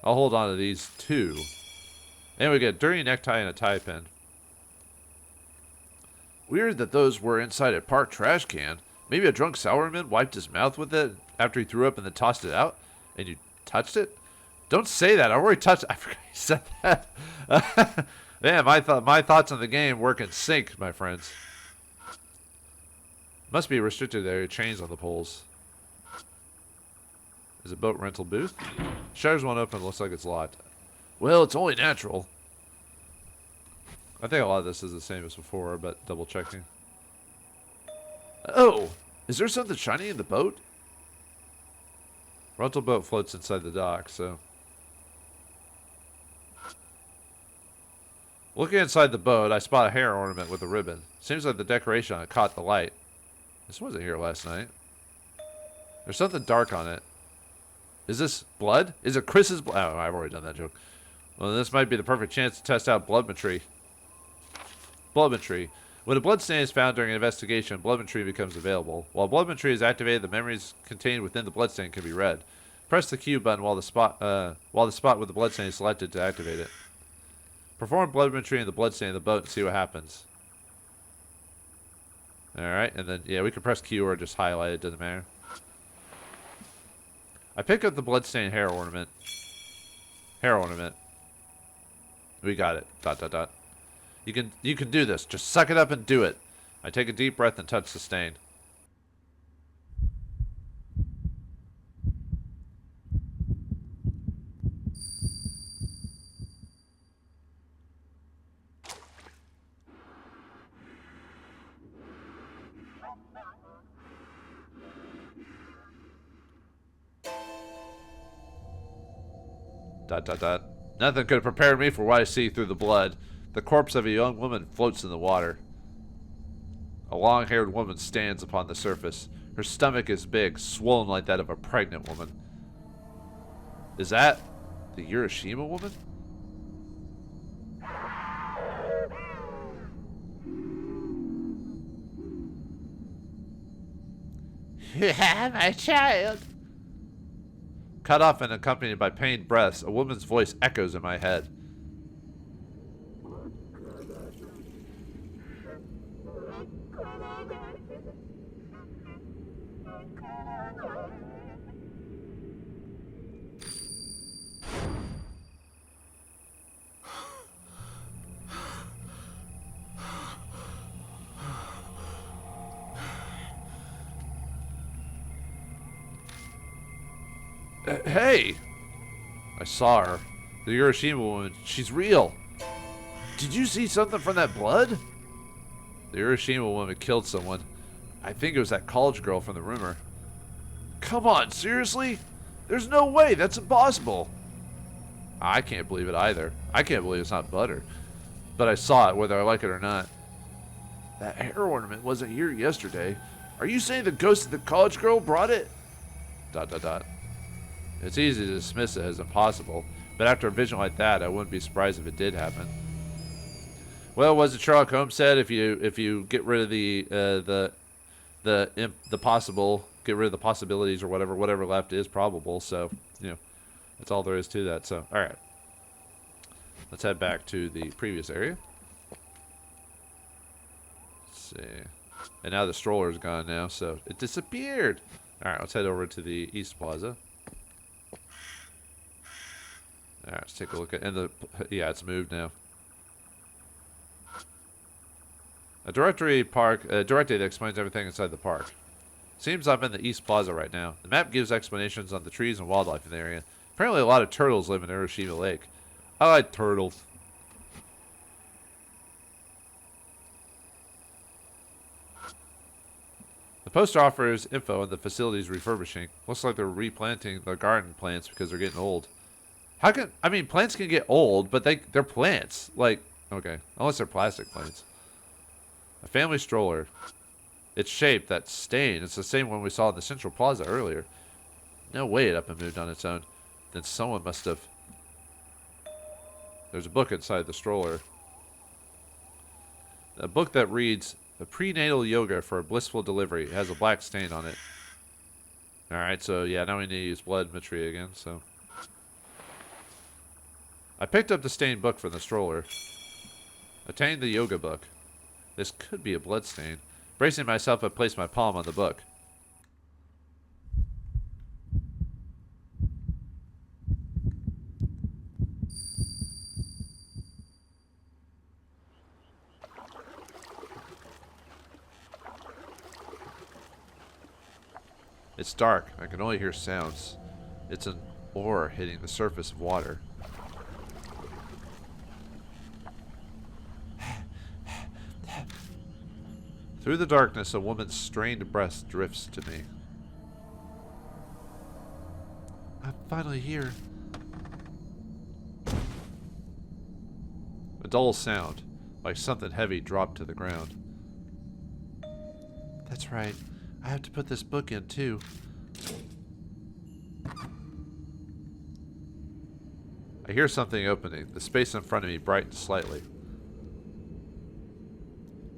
S3: I'll hold on to these 2. And we get a dirty necktie and a tie pin. Weird that those were inside a park trash can. Maybe a drunk sourman wiped his mouth with it after he threw up and then tossed it out? And you touched it? Don't say that. I already touched it. I forgot you said that. Man, my thoughts on the game work in sync, my friends. Must be restricted area chains on the poles. Is it boat rental booth? Shutters won't open. Looks like it's locked. Well, it's only natural. I think a lot of this is the same as before, but double checking. Oh, is there something shiny in the boat? Rental boat floats inside the dock, so. Looking inside the boat, I spot a hair ornament with a ribbon. Seems like the decoration on it caught the light. This wasn't here last night. There's something dark on it. Is this blood? Is it Chris's blood? Oh, I've already done that joke. Well, this might be the perfect chance to test out bloodmetry. Bloodmetry. When a bloodstain is found during an investigation, bloodmetry becomes available. While bloodmetry is activated, the memories contained within the bloodstain can be read. Press the Q button while the spot with the bloodstain is selected to activate it. Perform bloodmetry in the bloodstain in the boat and see what happens. Alright, and then, yeah, we can press Q or just highlight it, doesn't matter. I pick up the bloodstained hair ornament. Hair ornament. We got it. ... You can do this. Just suck it up and do it. I take a deep breath and touch the stain. Dot dot dot. Nothing could have prepared me for what I see through the blood. The corpse of a young woman floats in the water. A long-haired woman stands upon the surface. Her stomach is big, swollen like that of a pregnant woman. Is that the Urashima woman?
S2: My child.
S3: Cut off and accompanied by pained breaths, a woman's voice echoes in my head. Hey! I saw her. The Urashima woman. She's real. Did you see something from that blood? The Urashima woman killed someone. I think it was that college girl from the rumor. Come on, seriously? There's no way. That's impossible. I can't believe it either. I can't believe it's not butter. But I saw it, whether I like it or not. That hair ornament wasn't here yesterday. Are you saying the ghost of the college girl brought it? Dot dot dot. It's easy to dismiss it as impossible, but after a vision like that, I wouldn't be surprised if it did happen. Well, was it Sherlock Holmes said if you get rid of the possible, get rid of the possibilities or whatever left is probable. So that's all there is to that. So all right, let's head back to the previous area. Let's see, and now the stroller's gone now, so it disappeared. All right, let's head over to the East Plaza. Alright, let's take a look at, yeah, it's moved now. A directory that explains everything inside the park. Seems I'm in the East Plaza right now. The map gives explanations on the trees and wildlife in the area. Apparently a lot of turtles live in Urashima Lake. I like turtles. The poster offers info on the facility's refurbishing. Looks like they're replanting the garden plants because they're getting old. Plants can get old, but they're plants. Like, okay, unless they're plastic plants. A family stroller. Its shape, that stain, it's the same one we saw in the Central Plaza earlier. No way it up and moved on its own. Then someone must have... There's a book inside the stroller. A book that reads, "A prenatal yoga for a blissful delivery." It has a black stain on it. Alright, so yeah, now we need to use blood imagery again, so... I picked up the stained book from the stroller. Obtained the yoga book. This could be a blood stain. Bracing myself, I placed my palm on the book. It's dark. I can only hear sounds. It's an oar hitting the surface of water. Through the darkness, a woman's strained breath drifts to me. I'm finally here. A dull sound, like something heavy dropped to the ground. That's right. I have to put this book in, too. I hear something opening. The space in front of me brightens slightly.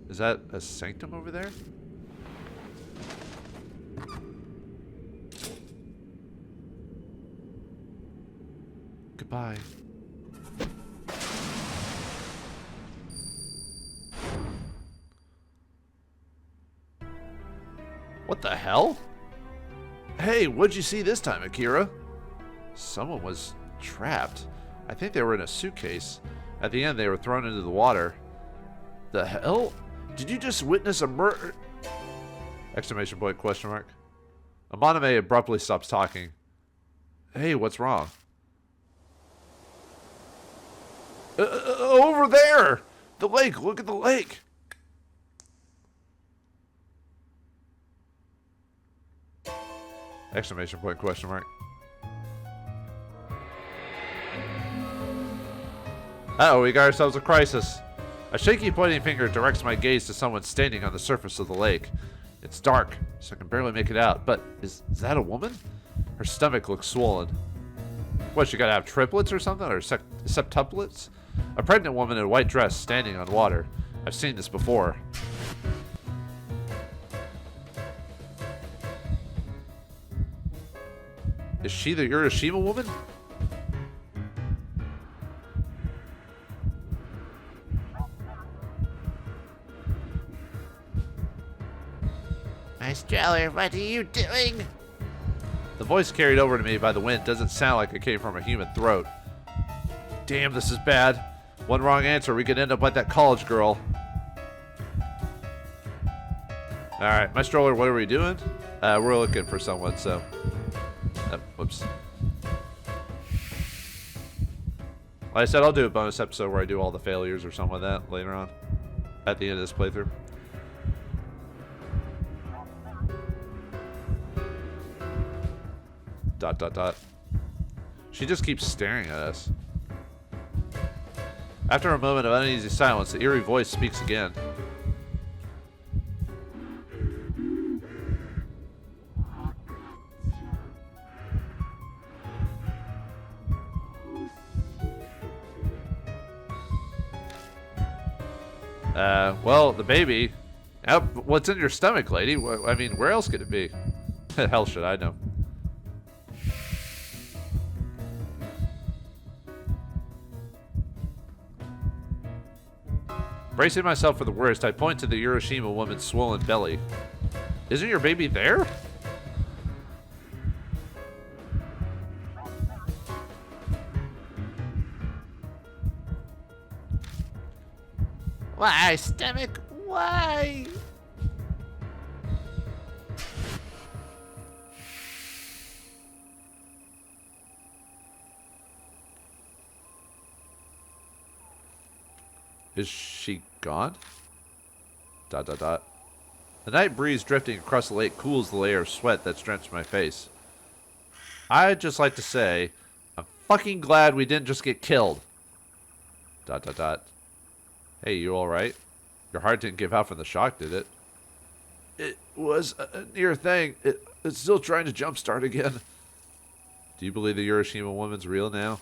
S3: Is that a sanctum over there? Goodbye. What the hell? Hey, what'd you see this time, Akira? Someone was trapped. I think they were in a suitcase. At the end, they were thrown into the water. The hell? Did you just witness a murder? Exclamation point, question mark. Amaname abruptly stops talking. Hey, what's wrong? Over there! The lake! Look at the lake! Exclamation point, question mark. Uh-oh, we got ourselves a crisis. A shaky pointing finger directs my gaze to someone standing on the surface of the lake. It's dark, so I can barely make it out, but is that a woman? Her stomach looks swollen. What, she gotta have triplets or something? Or septuplets? A pregnant woman in a white dress standing on water. I've seen this before. Is she the Urashima woman?
S4: My stroller, what are you doing?
S3: The voice carried over to me by the wind doesn't sound like it came from a human throat. Damn, this is bad. One wrong answer, we could end up like that college girl. Alright, my stroller, what are we doing? We're looking for someone, so... whoops. Like I said, I'll do a bonus episode where I do all the failures or something like that later on. At the end of this playthrough. Dot, dot, dot. She just keeps staring at us. After a moment of uneasy silence, the eerie voice speaks again. Well, the baby. What's in your stomach, lady? I mean, where else could it be? The hell should I know? Bracing myself for the worst, I point to the Urashima woman's swollen belly. Isn't your baby there?
S4: Why, stomach? Why?
S3: Is she gone? Dot, dot, dot. The night breeze drifting across the lake cools the layer of sweat that's drenched my face. I'd just like to say, I'm fucking glad we didn't just get killed. Dot, dot, dot. Hey, you alright? Your heart didn't give out from the shock, did it? It was a near thing. It's still trying to jumpstart again. Do you believe the Urashima woman's real now?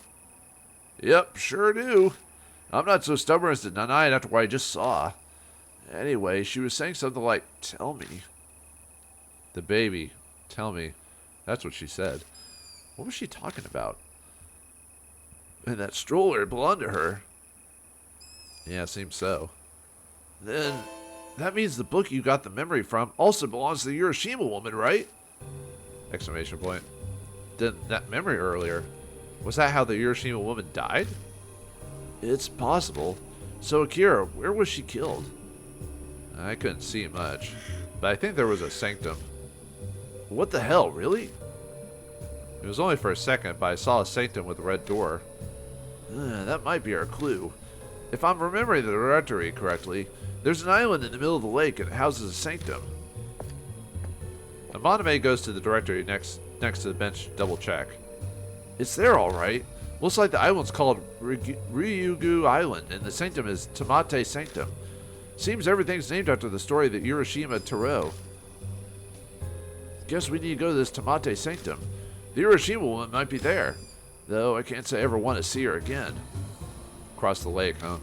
S3: Yep, sure do. I'm not so stubborn as to deny it after what I just saw. Anyway, she was saying something like, tell me. The baby. Tell me. That's what she said. What was she talking about? And that stroller belonged to her. Yeah, seems so. Then, that means the book you got the memory from also belongs to the Urashima woman, right? Exclamation point. Then, that memory earlier, was that how the Urashima woman died? It's possible. So, Akira, where was she killed? I couldn't see much, but I think there was a sanctum. What the hell, really? It was only for a second, but I saw a sanctum with a red door. That might be our clue. If I'm remembering the directory correctly, there's an island in the middle of the lake and it houses a sanctum. Motoya goes to the directory next to the bench to double check. It's there all right. Looks like the island's called Ryugu Island, and the sanctum is Tamate Sanctum. Seems everything's named after the story of the Urashima Taro. Guess we need to go to this Tamate Sanctum. The Urashima woman might be there, though I can't say I ever want to see her again. Across the lake, huh?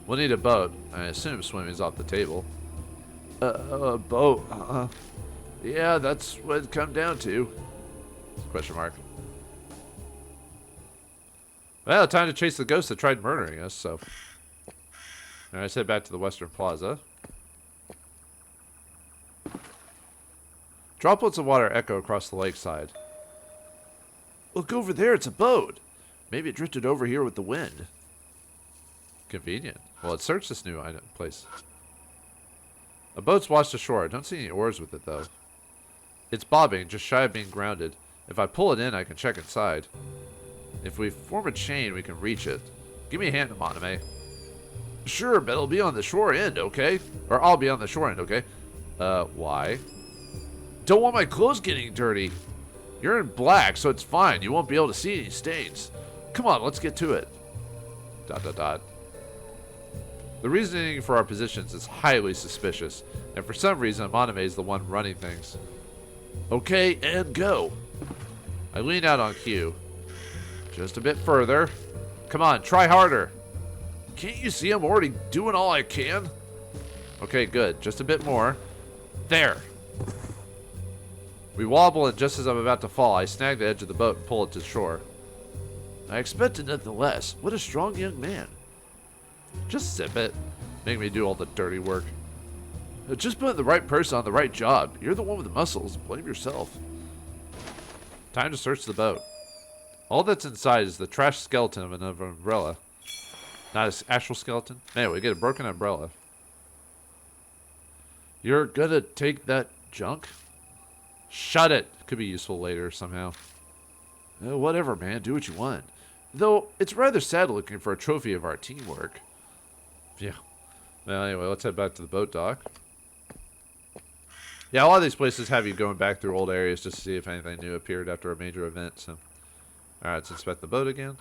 S3: We'll need a boat. I assume swimming's off the table. A boat, Yeah, that's what it come down to. Question mark. Well, time to chase the ghost that tried murdering us, so... Alright, let's head back to the Western Plaza. Droplets of water echo across the lakeside. Look over there, it's a boat! Maybe it drifted over here with the wind. Convenient. Well, let's search this new place. A boat's washed ashore. I don't see any oars with it, though. It's bobbing, just shy of being grounded. If I pull it in, I can check inside. If we form a chain, we can reach it. Give me a hand, Motoya. Sure, but it'll be on the shore end, okay? Or I'll be on the shore end, okay? Why? Don't want my clothes getting dirty. You're in black, so it's fine. You won't be able to see any stains. Come on, let's get to it. Dot dot dot. The reasoning for our positions is highly suspicious, and for some reason Moname is the one running things. Okay, and go. I lean out on cue. Just a bit further. Come on, try harder. Can't you see I'm already doing all I can? Okay, good. Just a bit more. There. We wobble, and just as I'm about to fall, I snag the edge of the boat and pull it to shore. I expected nothing less. What a strong young man. Just zip it. Make me do all the dirty work. Just putting the right person on the right job. You're the one with the muscles. Blame yourself. Time to search the boat. All that's inside is the trash skeleton of an umbrella. Not an actual skeleton. Anyway, we get a broken umbrella. You're gonna take that junk? Shut it. Could be useful later somehow. Whatever, man. Do what you want. Though, it's rather sad looking for a trophy of our teamwork. Yeah. Well, anyway, let's head back to the boat dock. Yeah, a lot of these places have you going back through old areas just to see if anything new appeared after a major event. So, alright, let's inspect the boat again.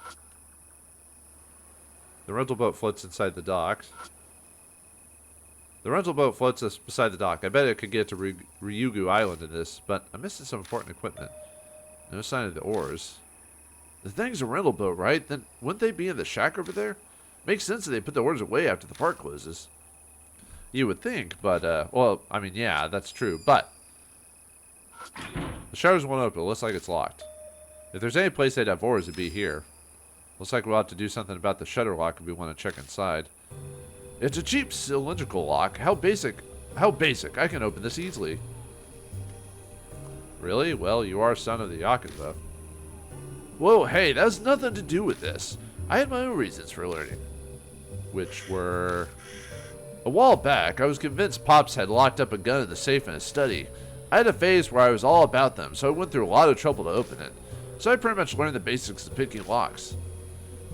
S3: The rental boat floats inside the dock. The rental boat floats us beside the dock. I bet it could get to Ryugu Island in this, but I'm missing some important equipment. No sign of the oars. The thing's a rental boat, right? Then wouldn't they be in the shack over there? Makes sense that they put the oars away after the park closes. You would think, but, well, I mean, yeah, that's true, but the shutters won't open. It looks like it's locked. If there's any place they'd have oars, it'd be here. Looks like we'll have to do something about the shutter lock if we want to check inside. It's a cheap cylindrical lock. How basic. How basic. I can open this easily. Really? Well, you are son of the Yakuza. Whoa, hey, that has nothing to do with this. I had my own reasons for learning. Which were... A while back, I was convinced Pops had locked up a gun in the safe in his study. I had a phase where I was all about them, so I went through a lot of trouble to open it. So I pretty much learned the basics of picking locks.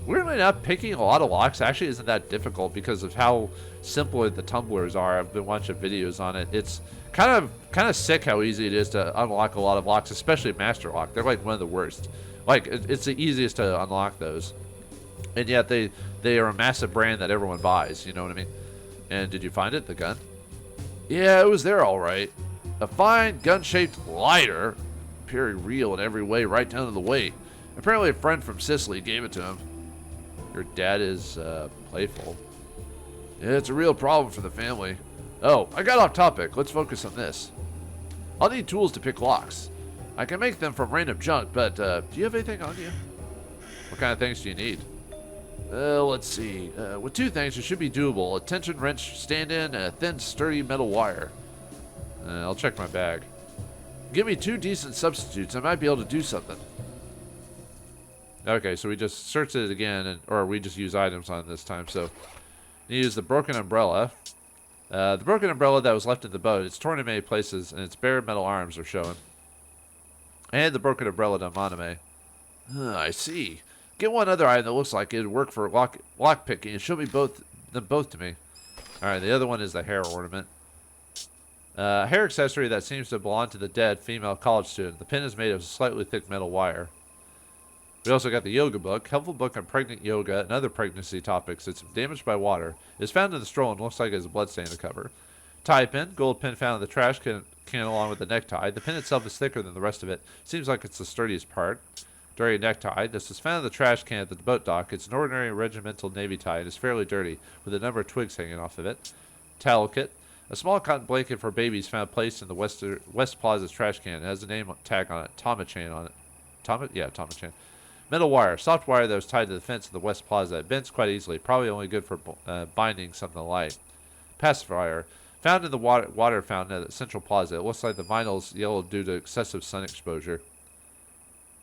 S3: Weirdly enough, picking a lot of locks actually isn't that difficult because of how simple the tumblers are. I've been watching videos on it. It's kind of sick how easy it is to unlock a lot of locks, especially Master Lock. They're like one of the worst. Like, it's the easiest to unlock those. And yet they are a massive brand that everyone buys, you know what I mean? And did you find it, the gun? Yeah, it was there all right. A fine gun-shaped lighter. Very real in every way, right down to the weight. Apparently a friend from Sicily gave it to him. Your dad is playful. Yeah, it's a real problem for the family. Oh, I got off topic. Let's focus on this. I'll need tools to pick locks. I can make them from random junk, but do you have anything on you? What kind of things do you need? Let's see. With two things, it should be doable. A tension wrench stand-in and a thin, sturdy metal wire. I'll check my bag. Give me two decent substitutes. I might be able to do something. Okay, so we just searched it again, or we just use items on it this time. So you use the broken umbrella. The broken umbrella that was left in the boat. It's torn in many places, and its bare metal arms are showing. And the broken umbrella to Moname. I see. Get one other item that looks like it'd work for lock picking and show me them both to me. Alright, the other one is the hair ornament. Hair accessory that seems to belong to the dead female college student. The pin is made of slightly thick metal wire. We also got the yoga book, helpful book on pregnant yoga and other pregnancy topics. It's damaged by water. It's found in the stroll and looks like it has a bloodstain to cover. Tie pin, gold pin found in the trash can along with the necktie. The pin itself is thicker than the rest of it. Seems like it's the sturdiest part. Dirty necktie. This was found in the trash can at the boat dock. It's an ordinary regimental navy tie and is fairly dirty, with a number of twigs hanging off of it. Towel kit. A small cotton blanket for babies found placed in the West Plaza's trash can. It has a name tag on it. Tama-chan on it. Yeah, Tama-chan. Metal wire. Soft wire that was tied to the fence of the West Plaza. It bends quite easily. Probably only good for binding something light. Pacifier. Found in the water fountain at the Central Plaza. It looks like the vinyl's yellow due to excessive sun exposure.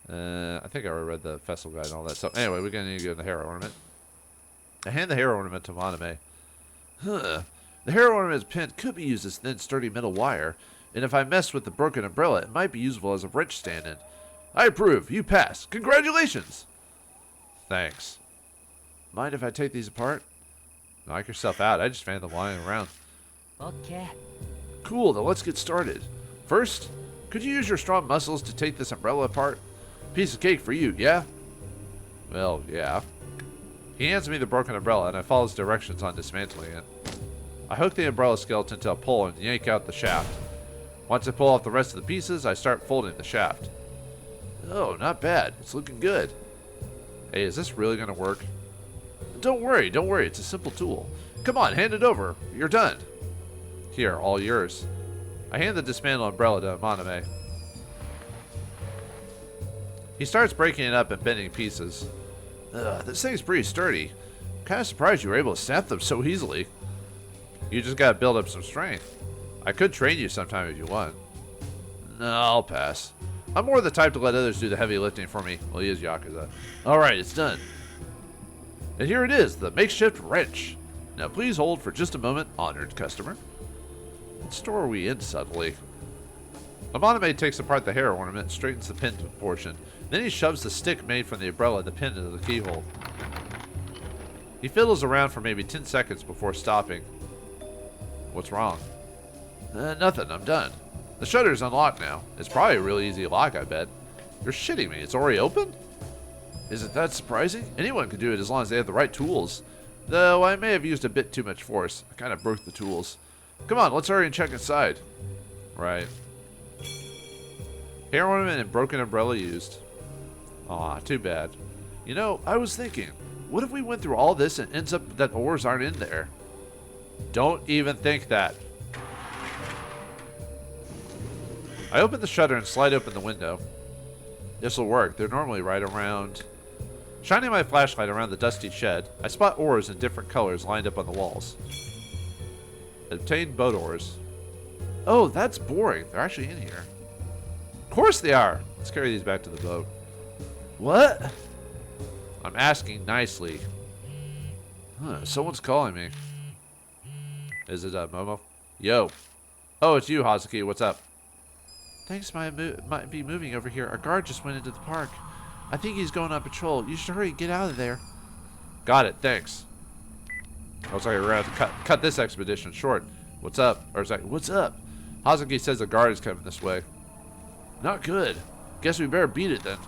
S3: I think I already read the festival guide and all that. So anyway, we're going to need to go to the hair ornament. I hand the hair ornament to Moname. The hair ornament's pin could be used as thin, sturdy metal wire. And if I mess with the broken umbrella, it might be useful as a wrench stand-in. I approve. You pass. Congratulations. Thanks. Mind if I take these apart? Knock yourself out. I just found them lying around.
S5: Okay.
S3: Cool, then let's get started. First, could you use your strong muscles to take this umbrella apart? Piece of cake for you, yeah? Well, yeah. He hands me the broken umbrella, and I follow his directions on dismantling it. I hook the umbrella skeleton to a pole and yank out the shaft. Once I pull off the rest of the pieces, I start folding the shaft. Oh, not bad. It's looking good. Hey, is this really going to work? Don't worry, don't worry. It's a simple tool. Come on, hand it over. You're done. Here, all yours. I hand the dismantled umbrella to Amaname. He starts breaking it up and bending pieces. This thing's pretty sturdy. I'm kind of surprised you were able to snap them so easily. You just gotta build up some strength. I could train you sometime if you want. No, I'll pass. I'm more the type to let others do the heavy lifting for me. Well, he is Yakuza. Alright, it's done. And here it is, the makeshift wrench. Now please hold for just a moment, honored customer. What store are we in suddenly? Amaname takes apart the hair ornament and straightens the pin portion. Then he shoves the stick made from the umbrella and the pin into the keyhole. He fiddles around for maybe 10 seconds before stopping. What's wrong? Nothing, I'm done. The shutter's unlocked now. It's probably a really easy lock, I bet. You're shitting me, it's already open? Is it that surprising? Anyone can do it as long as they have the right tools. Though I may have used a bit too much force. I kind of broke the tools. Come on, let's hurry and check inside. Right. Hair ornament and broken umbrella used. Aw, too bad. You know, I was thinking, what if we went through all this and ends up that ores aren't in there? Don't even think that. I open the shutter and slide open the window. This'll work. They're normally right around... Shining my flashlight around the dusty shed, I spot ores in different colors lined up on the walls. Obtained boat ores. Oh, that's boring. They're actually in here. Of course they are. Let's carry these back to the boat. What? I'm asking nicely. Someone's calling me. Is it Momo? Yo. Oh, it's you, Hazuki. What's up? Things might be moving over here. Our guard just went into the park. I think he's going on patrol. You should hurry and get out of there. Got it. Thanks. Looks like we're going to have to cut this expedition short. What's up? Or is that, what's up? Hazuki says the guard is coming this way. Not good. Guess we better beat it then.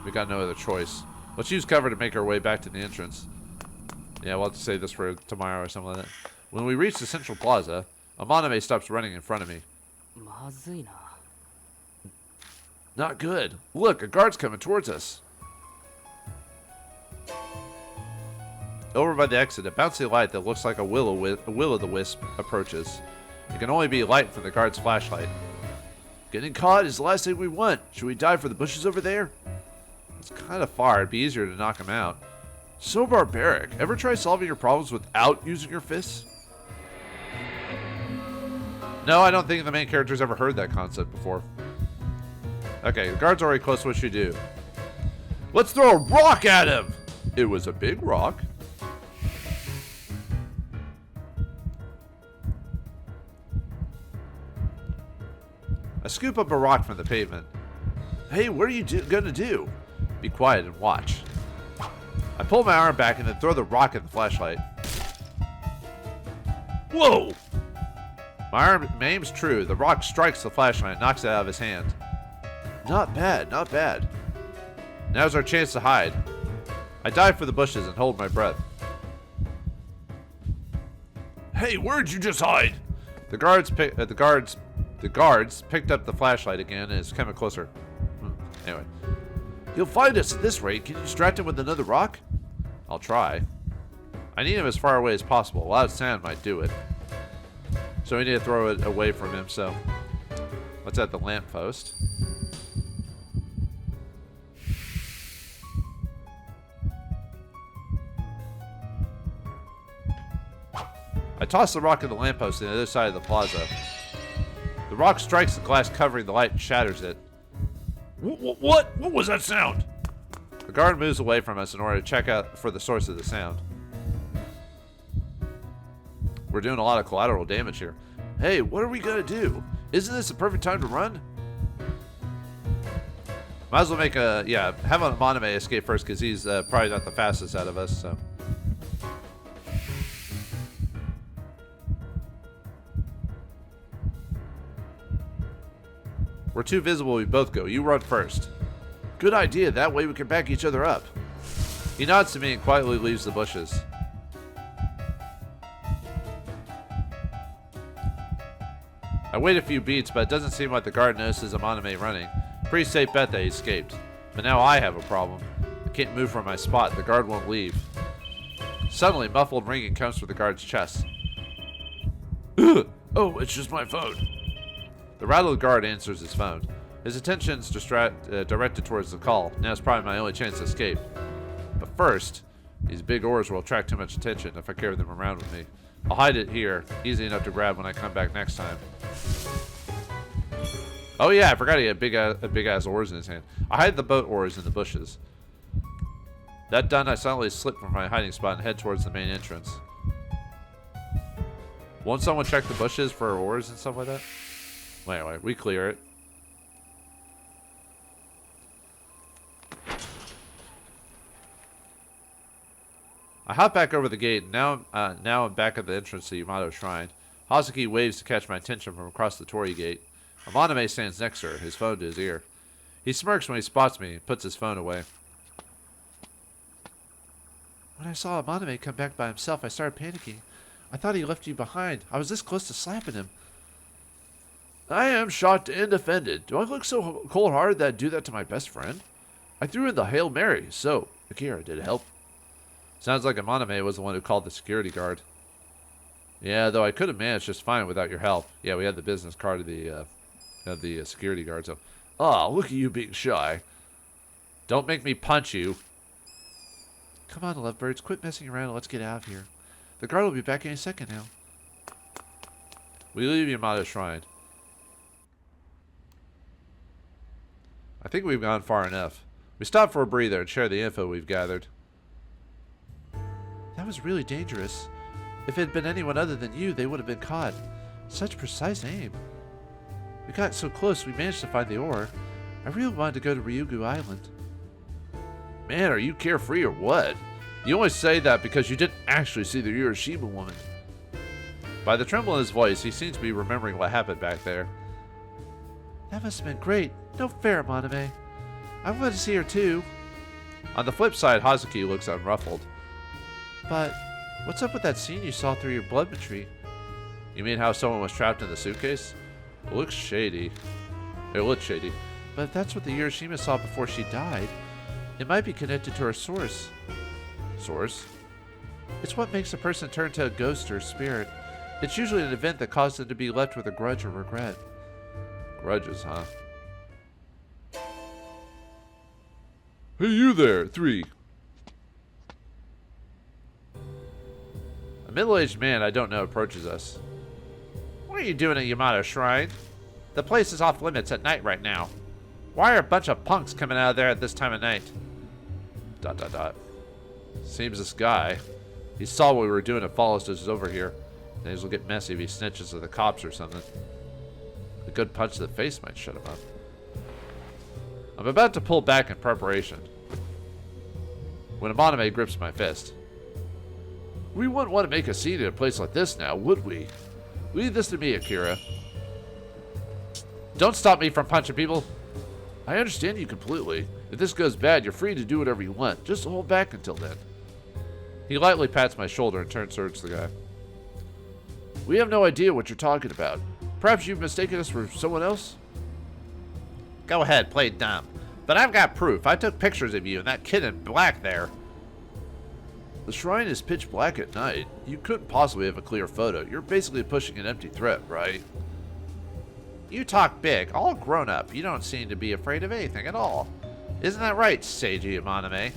S3: We got no other choice. Let's use cover to make our way back to the entrance. Yeah, we'll have to save this for tomorrow or something like that. When we reach the central plaza, Amaname stops running in front of me. Not good. Look, a guard's coming towards us. Over by the exit, a bouncy light that looks like a will-o'-the-wisp approaches. It can only be light from the guard's flashlight. Getting caught is the last thing we want. Should we dive for the bushes over there? It's kind of far. It'd be easier to knock him out. So barbaric. Ever try solving your problems without using your fists? No, I don't think the main character's ever heard that concept before. Okay, the guard's already close. What should we do? Let's throw a rock at him! It was a big rock. I scoop up a rock from the pavement. Hey, what are you gonna do? Be quiet and watch. I pull my arm back and then throw the rock at the flashlight. Whoa! My aim's true. The rock strikes the flashlight and knocks it out of his hand. Not bad, not bad. Now's our chance to hide. I dive for the bushes and hold my breath. Hey, where'd you just hide? The guards picked up the flashlight again and is coming closer. Anyway. He'll find us at this rate. Can you distract him with another rock? I'll try. I need him as far away as possible. A loud sound might do it. So we need to throw it away from him, so... What's at the lamppost? I toss the rock at the lamppost on the other side of the plaza. The rock strikes the glass covering the light and shatters it. What? What was that sound? The guard moves away from us in order to check out for the source of the sound. We're doing a lot of collateral damage here. Hey, what are we gonna do? Isn't this the perfect time to run? Might as well make a, have a Amaname escape first because he's probably not the fastest out of us, so. We're too visible, we both go. You run first. Good idea, that way we can back each other up. He nods to me and quietly leaves the bushes. I wait a few beats, but it doesn't seem like the guard notices Amaname running. Pretty safe bet that he escaped. But now I have a problem. I can't move from my spot. The guard won't leave. Suddenly, muffled ringing comes from the guard's chest. Ugh! Oh, it's just my phone. The rattled guard answers his phone. His attention's directed towards the call. Now it's probably my only chance to escape. But first, these big oars will attract too much attention if I carry them around with me. I'll hide it here, easy enough to grab when I come back next time. Oh yeah, I forgot he had big ass oars in his hand. I hide the boat oars in the bushes. That done, I silently slip from my hiding spot and head towards the main entrance. Won't someone check the bushes for oars and stuff like that? Well, anyway, we clear it. I hop back over the gate, and now I'm back at the entrance to Yamato Shrine. Hazuki waves to catch my attention from across the torii gate. Amaname stands next to her, his phone to his ear. He smirks when he spots me and puts his phone away.
S4: When I saw Amaname come back by himself, I started panicking. I thought he left you behind. I was this close to slapping him.
S2: I am shocked and offended. Do I look so cold-hearted that I'd do that to my best friend? I threw in the Hail Mary, so, Akira, did it help?
S3: Sounds like Amaname was the one who called the security guard. Yeah, though I could have managed just fine without your help. Yeah, we had the business card of the security guard, so...
S2: Oh, look at you being shy.
S3: Don't make me punch you.
S4: Come on, lovebirds, quit messing around and let's get out of here. The guard will be back any second now.
S3: We leave Yamato Shrine. I think we've gone far enough. We stop for a breather and share the info we've gathered.
S4: That was really dangerous. If it had been anyone other than you, they would have been caught. Such precise aim. We got so close we managed to find the ore. I really wanted to go to Ryugu Island.
S2: Man, are you carefree or what? You only say that because you didn't actually see the Urashima woman.
S3: By the tremble in his voice, he seems to be remembering what happened back there.
S4: That must have been great. No fair, Amaname. I wanted to see her too.
S3: On the flip side, Hazuki looks unruffled.
S4: But what's up with that scene you saw through your bloodmetry?
S3: You mean how someone was trapped in the suitcase? It looks shady. It looks shady.
S4: But if that's what the Urashima saw before she died, it might be connected to her source.
S3: Source?
S4: It's what makes a person turn to a ghost or a spirit. It's usually an event that caused them to be left with a grudge or regret.
S3: Grudges, huh?
S2: Hey, you there, 3.
S3: A middle-aged man I don't know approaches us. What are you doing at Yamato Shrine? The place is off limits at night right now. Why are a bunch of punks coming out of there at this time of night? ... Seems this guy, he saw what we were doing and follows us over here. Things will get messy if he snitches to the cops or something. A good punch to the face might shut him up. I'm about to pull back in preparation when Amaname grips my fist.
S2: We wouldn't want to make a scene in a place like this now, would we? Leave this to me, Akira.
S3: Don't stop me from punching people.
S2: I understand you completely. If this goes bad, you're free to do whatever you want. Just hold back until then.
S3: He lightly pats my shoulder and turns towards the guy.
S2: We have no idea what you're talking about. Perhaps you've mistaken us for someone else?
S3: Go ahead, play dumb. But I've got proof. I took pictures of you and that kid in black there.
S2: The shrine is pitch black at night. You couldn't possibly have a clear photo. You're basically pushing an empty threat, right?
S3: You talk big, all grown up. You don't seem to be afraid of anything at all. Isn't that right, Seiji Amaname?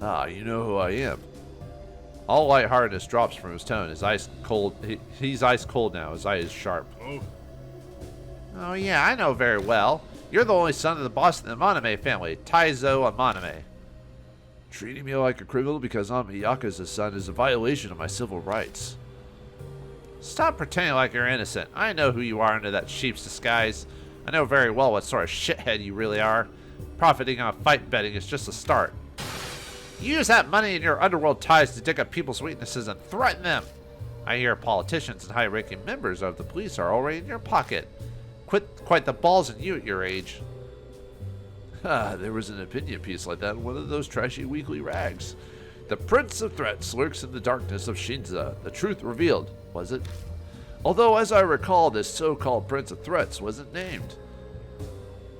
S2: Ah, you know who I am.
S3: All lightheartedness drops from his tone. His ice cold. He's ice cold now. His eye is sharp. Oh yeah, I know very well. You're the only son of the boss of the Amaname family, Taizo Amaname.
S2: Treating me like a criminal because I'm Yakuza's son is a violation of my civil rights.
S3: Stop pretending like you're innocent. I know who you are under that sheep's disguise. I know very well what sort of shithead you really are. Profiting on fight betting is just a start. Use that money and your underworld ties to dig up people's weaknesses and threaten them. I hear politicians and high-ranking members of the police are already in your pocket. Quite the balls in you at your age. There was an opinion piece like that in one of those trashy weekly rags. The Prince of Threats lurks in the darkness of Shinza. The truth revealed, was it? Although, as I recall, this so-called Prince of Threats wasn't named.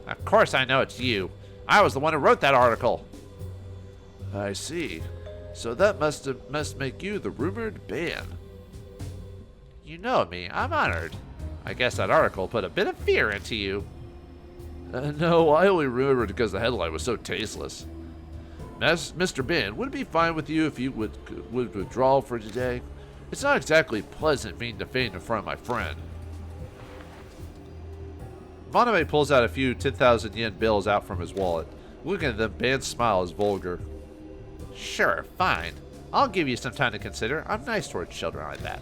S3: Of course I know it's you. I was the one who wrote that article. I see. So that must make you the rumored ban. You know me. I'm honored. I guess that article put a bit of fear into you. No, I only remembered because the headline was so tasteless. Mr. Ban, would it be fine with you if you would withdraw for today? It's not exactly pleasant being defamed in front of my friend. Monobe pulls out a few 10,000 yen bills out from his wallet. Looking at them, Ban's smile is vulgar. Sure, fine. I'll give you some time to consider. I'm nice towards children like that.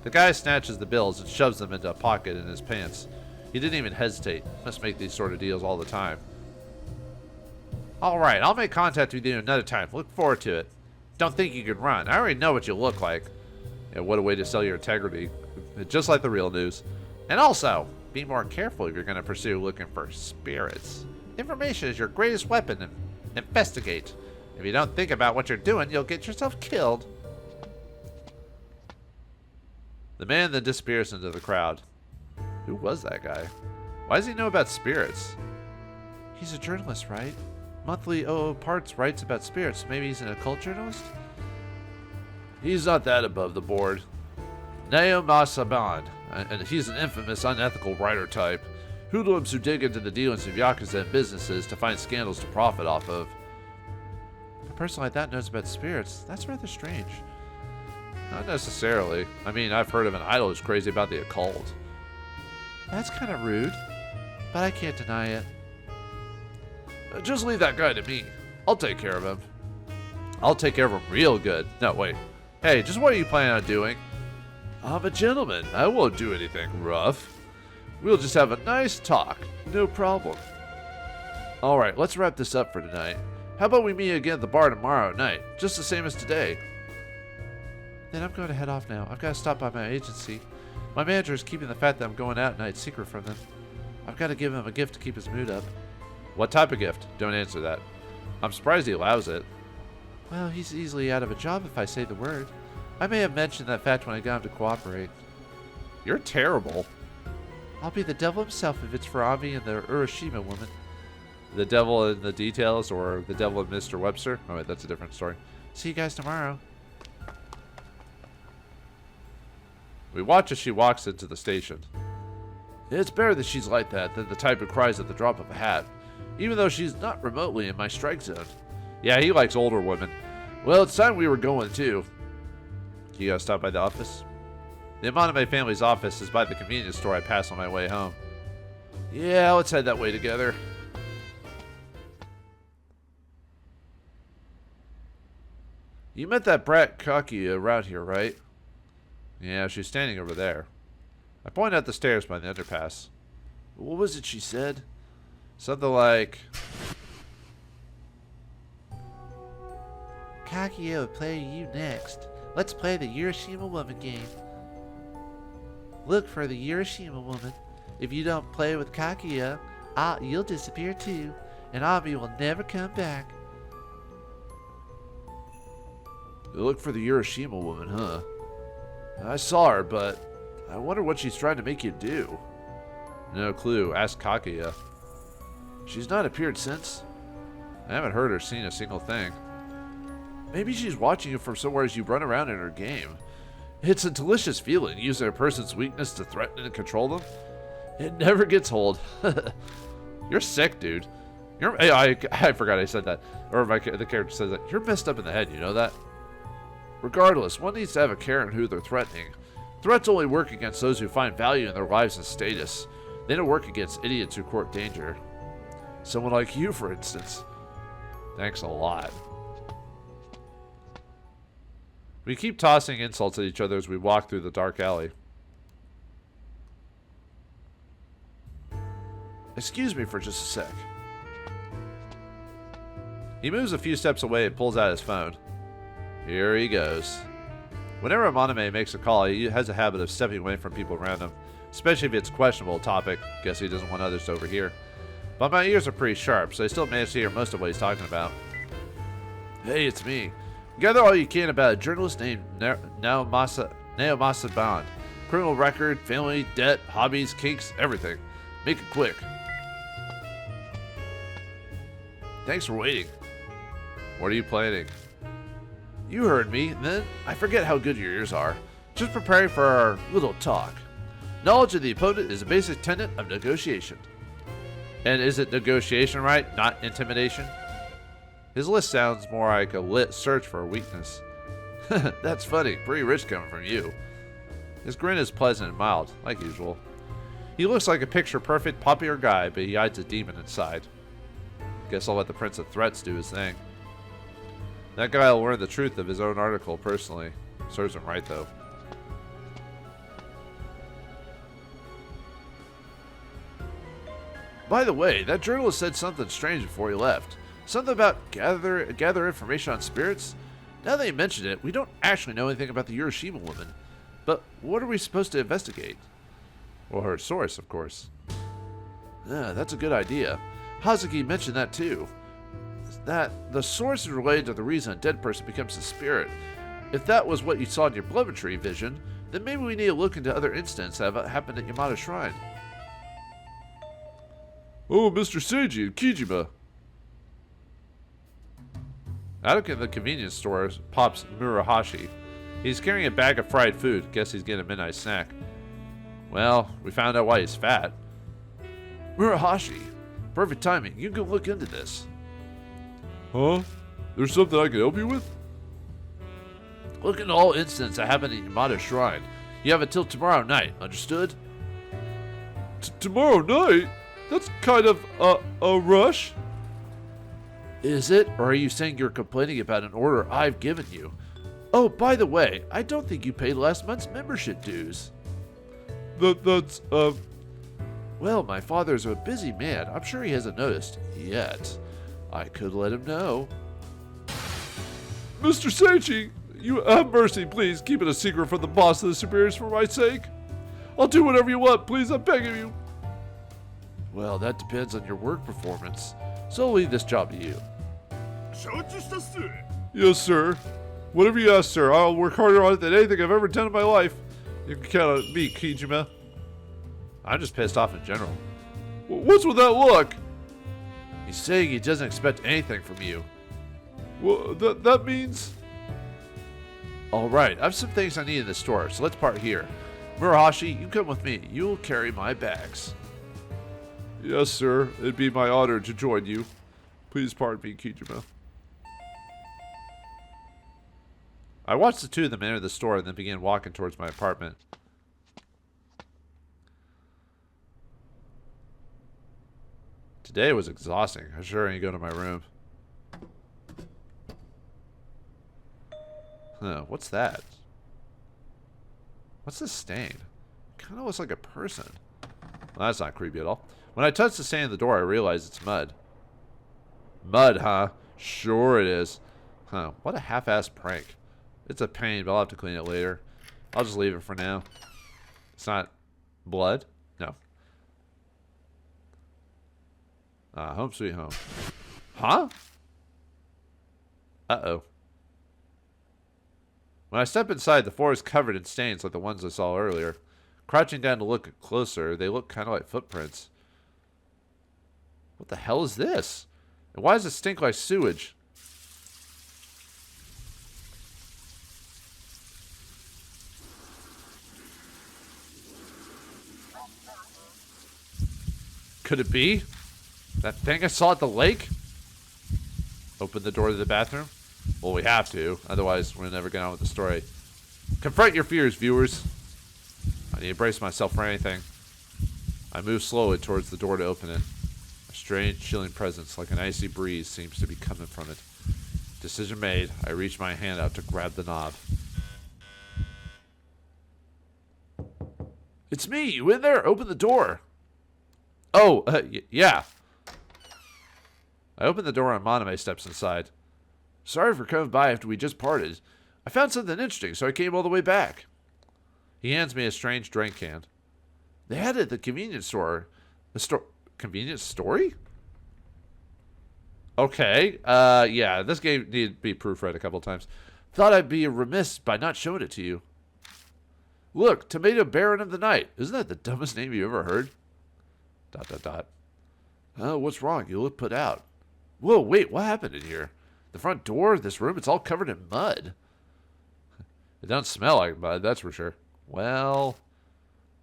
S3: The guy snatches the bills and shoves them into a pocket in his pants. He didn't even hesitate. Must make these sort of deals all the time. Alright, I'll make contact with you another time. Look forward to it. Don't think you can run. I already know what you look like. Yeah, what a way to sell your integrity. Just like the real news. And also, be more careful if you're going to pursue looking for spirits. Information is your greatest weapon. Investigate. If you don't think about what you're doing, you'll get yourself killed. The man then disappears into the crowd. Who was that guy? Why does he know about spirits?
S4: He's a journalist, right? Monthly OO Parts writes about spirits. Maybe he's an occult journalist?
S3: He's not that above the board. Naoma Saban, and he's an infamous, unethical writer type. Hoodlums who dig into the dealings of Yakuza and businesses to find scandals to profit off of.
S4: A person like that knows about spirits. That's rather strange.
S3: Not necessarily. I mean, I've heard of an idol who's crazy about the occult.
S4: That's kind of rude, but I can't deny it.
S3: Just leave that guy to me. I'll take care of him. I'll take care of him real good. No, wait. Hey, just what are you planning on doing? I'm a gentleman. I won't do anything rough. We'll just have a nice talk. No problem. Alright, let's wrap this up for tonight. How about we meet again at the bar tomorrow night? Just the same as today.
S4: Then I'm going to head off now. I've got to stop by my agency. My manager is keeping the fact that I'm going out at night secret from them. I've got to give him a gift to keep his mood up.
S3: What type of gift? Don't answer that. I'm surprised he allows it.
S4: Well, he's easily out of a job if I say the word. I may have mentioned that fact when I got him to cooperate.
S3: You're terrible.
S4: I'll be the devil himself if it's for Ami and the Urashima woman.
S3: The devil in the details or the devil in Mr. Webster? Oh wait, that's a different story.
S4: See you guys tomorrow.
S3: We watch as she walks into the station. It's better that she's like that than the type who cries at the drop of a hat, even though she's not remotely in my strike zone. Yeah, he likes older women. Well, it's time we were going too. You gotta stop by the office? The Amaname family's office is by the convenience store I pass on my way home. Yeah, let's head that way together. You met that brat Kaki around here, right? Yeah, she's standing over there. I point out the stairs by the underpass. What was it she said? Something like...
S4: Kaguya will play you next. Let's play the Urashima woman game. Look for the Urashima woman. If you don't play with Kaguya, you'll disappear too, and Ami will never come back.
S3: Look for the Urashima woman, huh? I saw her, but I wonder what she's trying to make you do. No clue. Ask Kaguya. She's not appeared since. I haven't heard or seen a single thing. Maybe she's watching you from somewhere as you run around in her game. It's a delicious feeling, using a person's weakness to threaten and control them. It never gets old. You're sick, dude. I forgot I said that. Or the character says that. You're messed up in the head, you know that? Regardless, one needs to have a care in who they're threatening. Threats only work against those who find value in their lives and status. They don't work against idiots who court danger. Someone like you, for instance. Thanks a lot. We keep tossing insults at each other as we walk through the dark alley. Excuse me for just a sec. He moves a few steps away and pulls out his phone. Here he goes. Whenever Amaname makes a call, he has a habit of stepping away from people around him, especially if it's a questionable topic. Guess he doesn't want others to overhear. But my ears are pretty sharp, so I still manage to hear most of what he's talking about. Hey, it's me. Gather all you can about a journalist named Naomasa Bond. Criminal record, family, debt, hobbies, kinks, everything. Make it quick. Thanks for waiting. What are you planning? You heard me, and then I forget how good your ears are. Just preparing for our little talk. Knowledge of the opponent is a basic tenet of negotiation. And is it negotiation, right? Not intimidation? His list sounds more like a lit search for a weakness. That's funny. Pretty rich coming from you. His grin is pleasant and mild, like usual. He looks like a picture-perfect, popular guy, but he hides a demon inside. Guess I'll let the Prince of Threats do his thing. That guy will learn the truth of his own article personally. Serves him right, though. By the way, that journalist said something strange before he left. Something about gather information on spirits? Now that you mention it, we don't actually know anything about the Urashima woman. But what are we supposed to investigate? Well, her source, of course. That's a good idea. Hazuki mentioned that too. That the source is related to the reason a dead person becomes a spirit. If that was what you saw in your telemetry vision, then maybe we need to look into other incidents that have happened at Yamada Shrine. Oh, Mr. Seiji and Kijima. Out of the convenience store pops Murahashi. He's carrying a bag of fried food. Guess he's getting a midnight snack. Well, we found out why he's fat. Murahashi, perfect timing. You can look into this. Huh? There's something I can help you with? Look into all incidents that happened at Yamada Shrine. You have until tomorrow night, understood? Tomorrow night? That's kind of a rush. Is it? Or are you saying you're complaining about an order I've given you? Oh, by the way, I don't think you paid last month's membership dues. Well, my father's a busy man. I'm sure he hasn't noticed yet. I could let him know. Mr. Seichi, you have mercy, please. Keep it a secret from the boss of the superiors for my sake. I'll do whatever you want, please. I'm begging you. Well, that depends on your work performance. So I'll leave this job to you. Yes, sir. Whatever you ask, sir. I'll work harder on it than anything I've ever done in my life. You can count on me, Kijima. I'm just pissed off in general. What's with that look? He's saying he doesn't expect anything from you. Well, that means... Alright, I have some things I need in the store, so let's part here. Murahashi, you come with me. You'll carry my bags. Yes, sir. It'd be my honor to join you. Please pardon me, Kijima. I watched the two of them enter the store and then began walking towards my apartment. Today was exhausting. I sure ain't going to my room. Huh, what's that? What's this stain? Kind of looks like a person. Well, that's not creepy at all. When I touch the stain in the door, I realize it's mud. Mud, huh? Sure it is. Huh, what a half-assed prank. It's a pain, but I'll have to clean it later. I'll just leave it for now. It's not blood? No. Home sweet home. Huh? Uh-oh. When I step inside, the floor is covered in stains like the ones I saw earlier. Crouching down to look closer, they look kind of like footprints. What the hell is this? And why does it stink like sewage? Could it be? That thing I saw at the lake? Open the door to the bathroom? Well, we have to. Otherwise, we'll never get on with the story. Confront your fears, viewers. I need to brace myself for anything. I move slowly towards the door to open it. A strange, chilling presence, like an icy breeze, seems to be coming from it. Decision made. I reach my hand out to grab the knob. It's me! You in there? Open the door! Oh, yeah. I open the door and Maname steps inside. Sorry for coming by after we just parted. I found something interesting, so I came all the way back. He hands me a strange drink can. They had it at the convenience store. convenient story? Okay. Yeah, this game needed to be proofread a couple times. Thought I'd be remiss by not showing it to you. Look, Tomato Baron of the Night. Isn't that the dumbest name you ever heard? ... Oh, what's wrong? You look put out. Whoa, wait, what happened in here? The front door of this room, it's all covered in mud. It doesn't smell like mud, that's for sure. Well,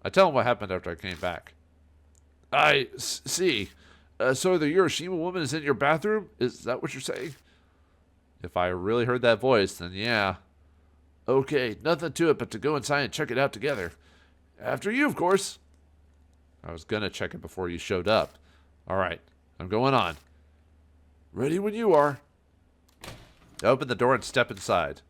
S3: I tell him what happened after I came back. I see. So the Urashima woman is in your bathroom? Is that what you're saying? If I really heard that voice, then yeah. Okay, nothing to it but to go inside and check it out together. After you, of course. I was gonna check it before you showed up. Alright, I'm going on. Ready when you are. I open the door and step inside.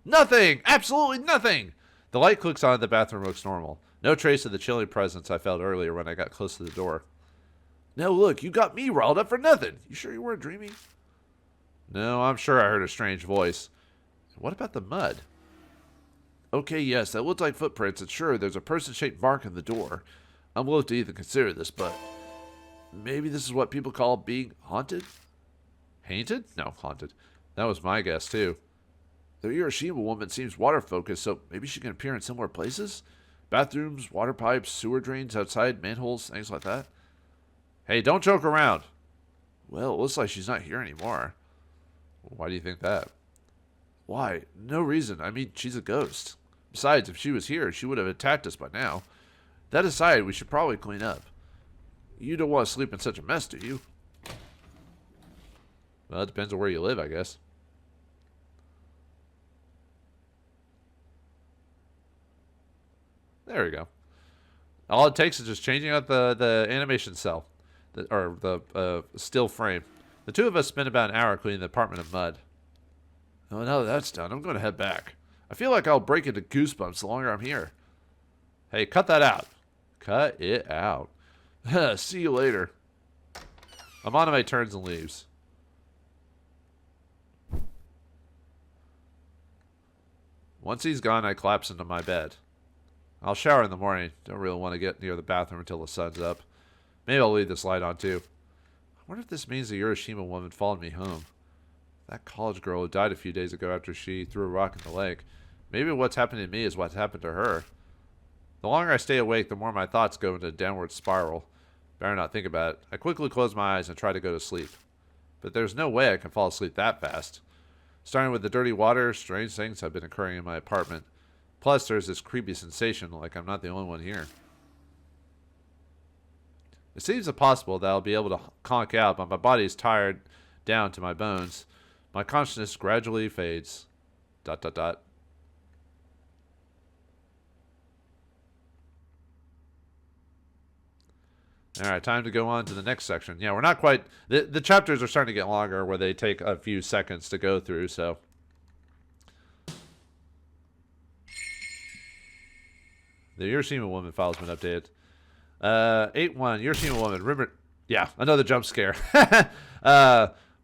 S3: Nothing! Absolutely nothing! The light clicks on and the bathroom looks normal. No trace of the chilling presence I felt earlier when I got close to the door. Now look, you got me riled up for nothing. You sure you weren't dreaming? No, I'm sure I heard a strange voice. What about the mud? Okay, yes, that looked like footprints, and sure, there's a person-shaped mark on the door. I'm loath to even consider this, but maybe this is what people call being haunted? Haunted? No, haunted. That was my guess, too. The Urashima woman seems water-focused, so maybe she can appear in similar places? Bathrooms, water pipes, sewer drains outside, manholes, things like that? Hey, don't joke around. Well, it looks like she's not here anymore. Why do you think that? Why? No reason. I mean, she's a ghost. Besides, if she was here, she would have attacked us by now. That aside, we should probably clean up. You don't want to sleep in such a mess, do you? Well, it depends on where you live, I guess. There we go. All it takes is just changing out the animation cell. Or the still frame. The two of us spent about an hour cleaning the apartment of mud. Oh, now that that's done, I'm going to head back. I feel like I'll break into goosebumps the longer I'm here. Hey, cut that out. Cut it out. See you later. I'm on to my turns and leaves. Once he's gone, I collapse into my bed. I'll shower in the morning. Don't really want to get near the bathroom until the sun's up. Maybe I'll leave this light on, too. I wonder if this means the Urashima woman followed me home. That college girl who died a few days ago after she threw a rock in the lake. Maybe what's happened to me is what's happened to her. The longer I stay awake, the more my thoughts go into a downward spiral. Better not think about it. I quickly close my eyes and try to go to sleep. But there's no way I can fall asleep that fast. Starting with the dirty water, strange things have been occurring in my apartment. Plus, there's this creepy sensation like I'm not the only one here. It seems impossible that I'll be able to conk out, but my body is tired down to my bones. My consciousness gradually fades. ... Alright, time to go on to the next section. Yeah, we're not quite... The chapters are starting to get longer where they take a few seconds to go through, so... The Urashima woman file's been updated. 8-1, Urashima woman. Remember... Yeah, another jump scare.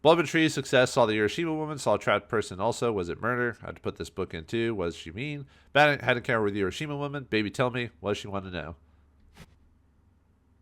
S3: Bloodman Tree, success. Saw the Urashima woman. Saw a trapped person also. Was it murder? I had to put this book in too. What does she mean? Bad had encounter with the Urashima woman. Baby, tell me. What does she want to know?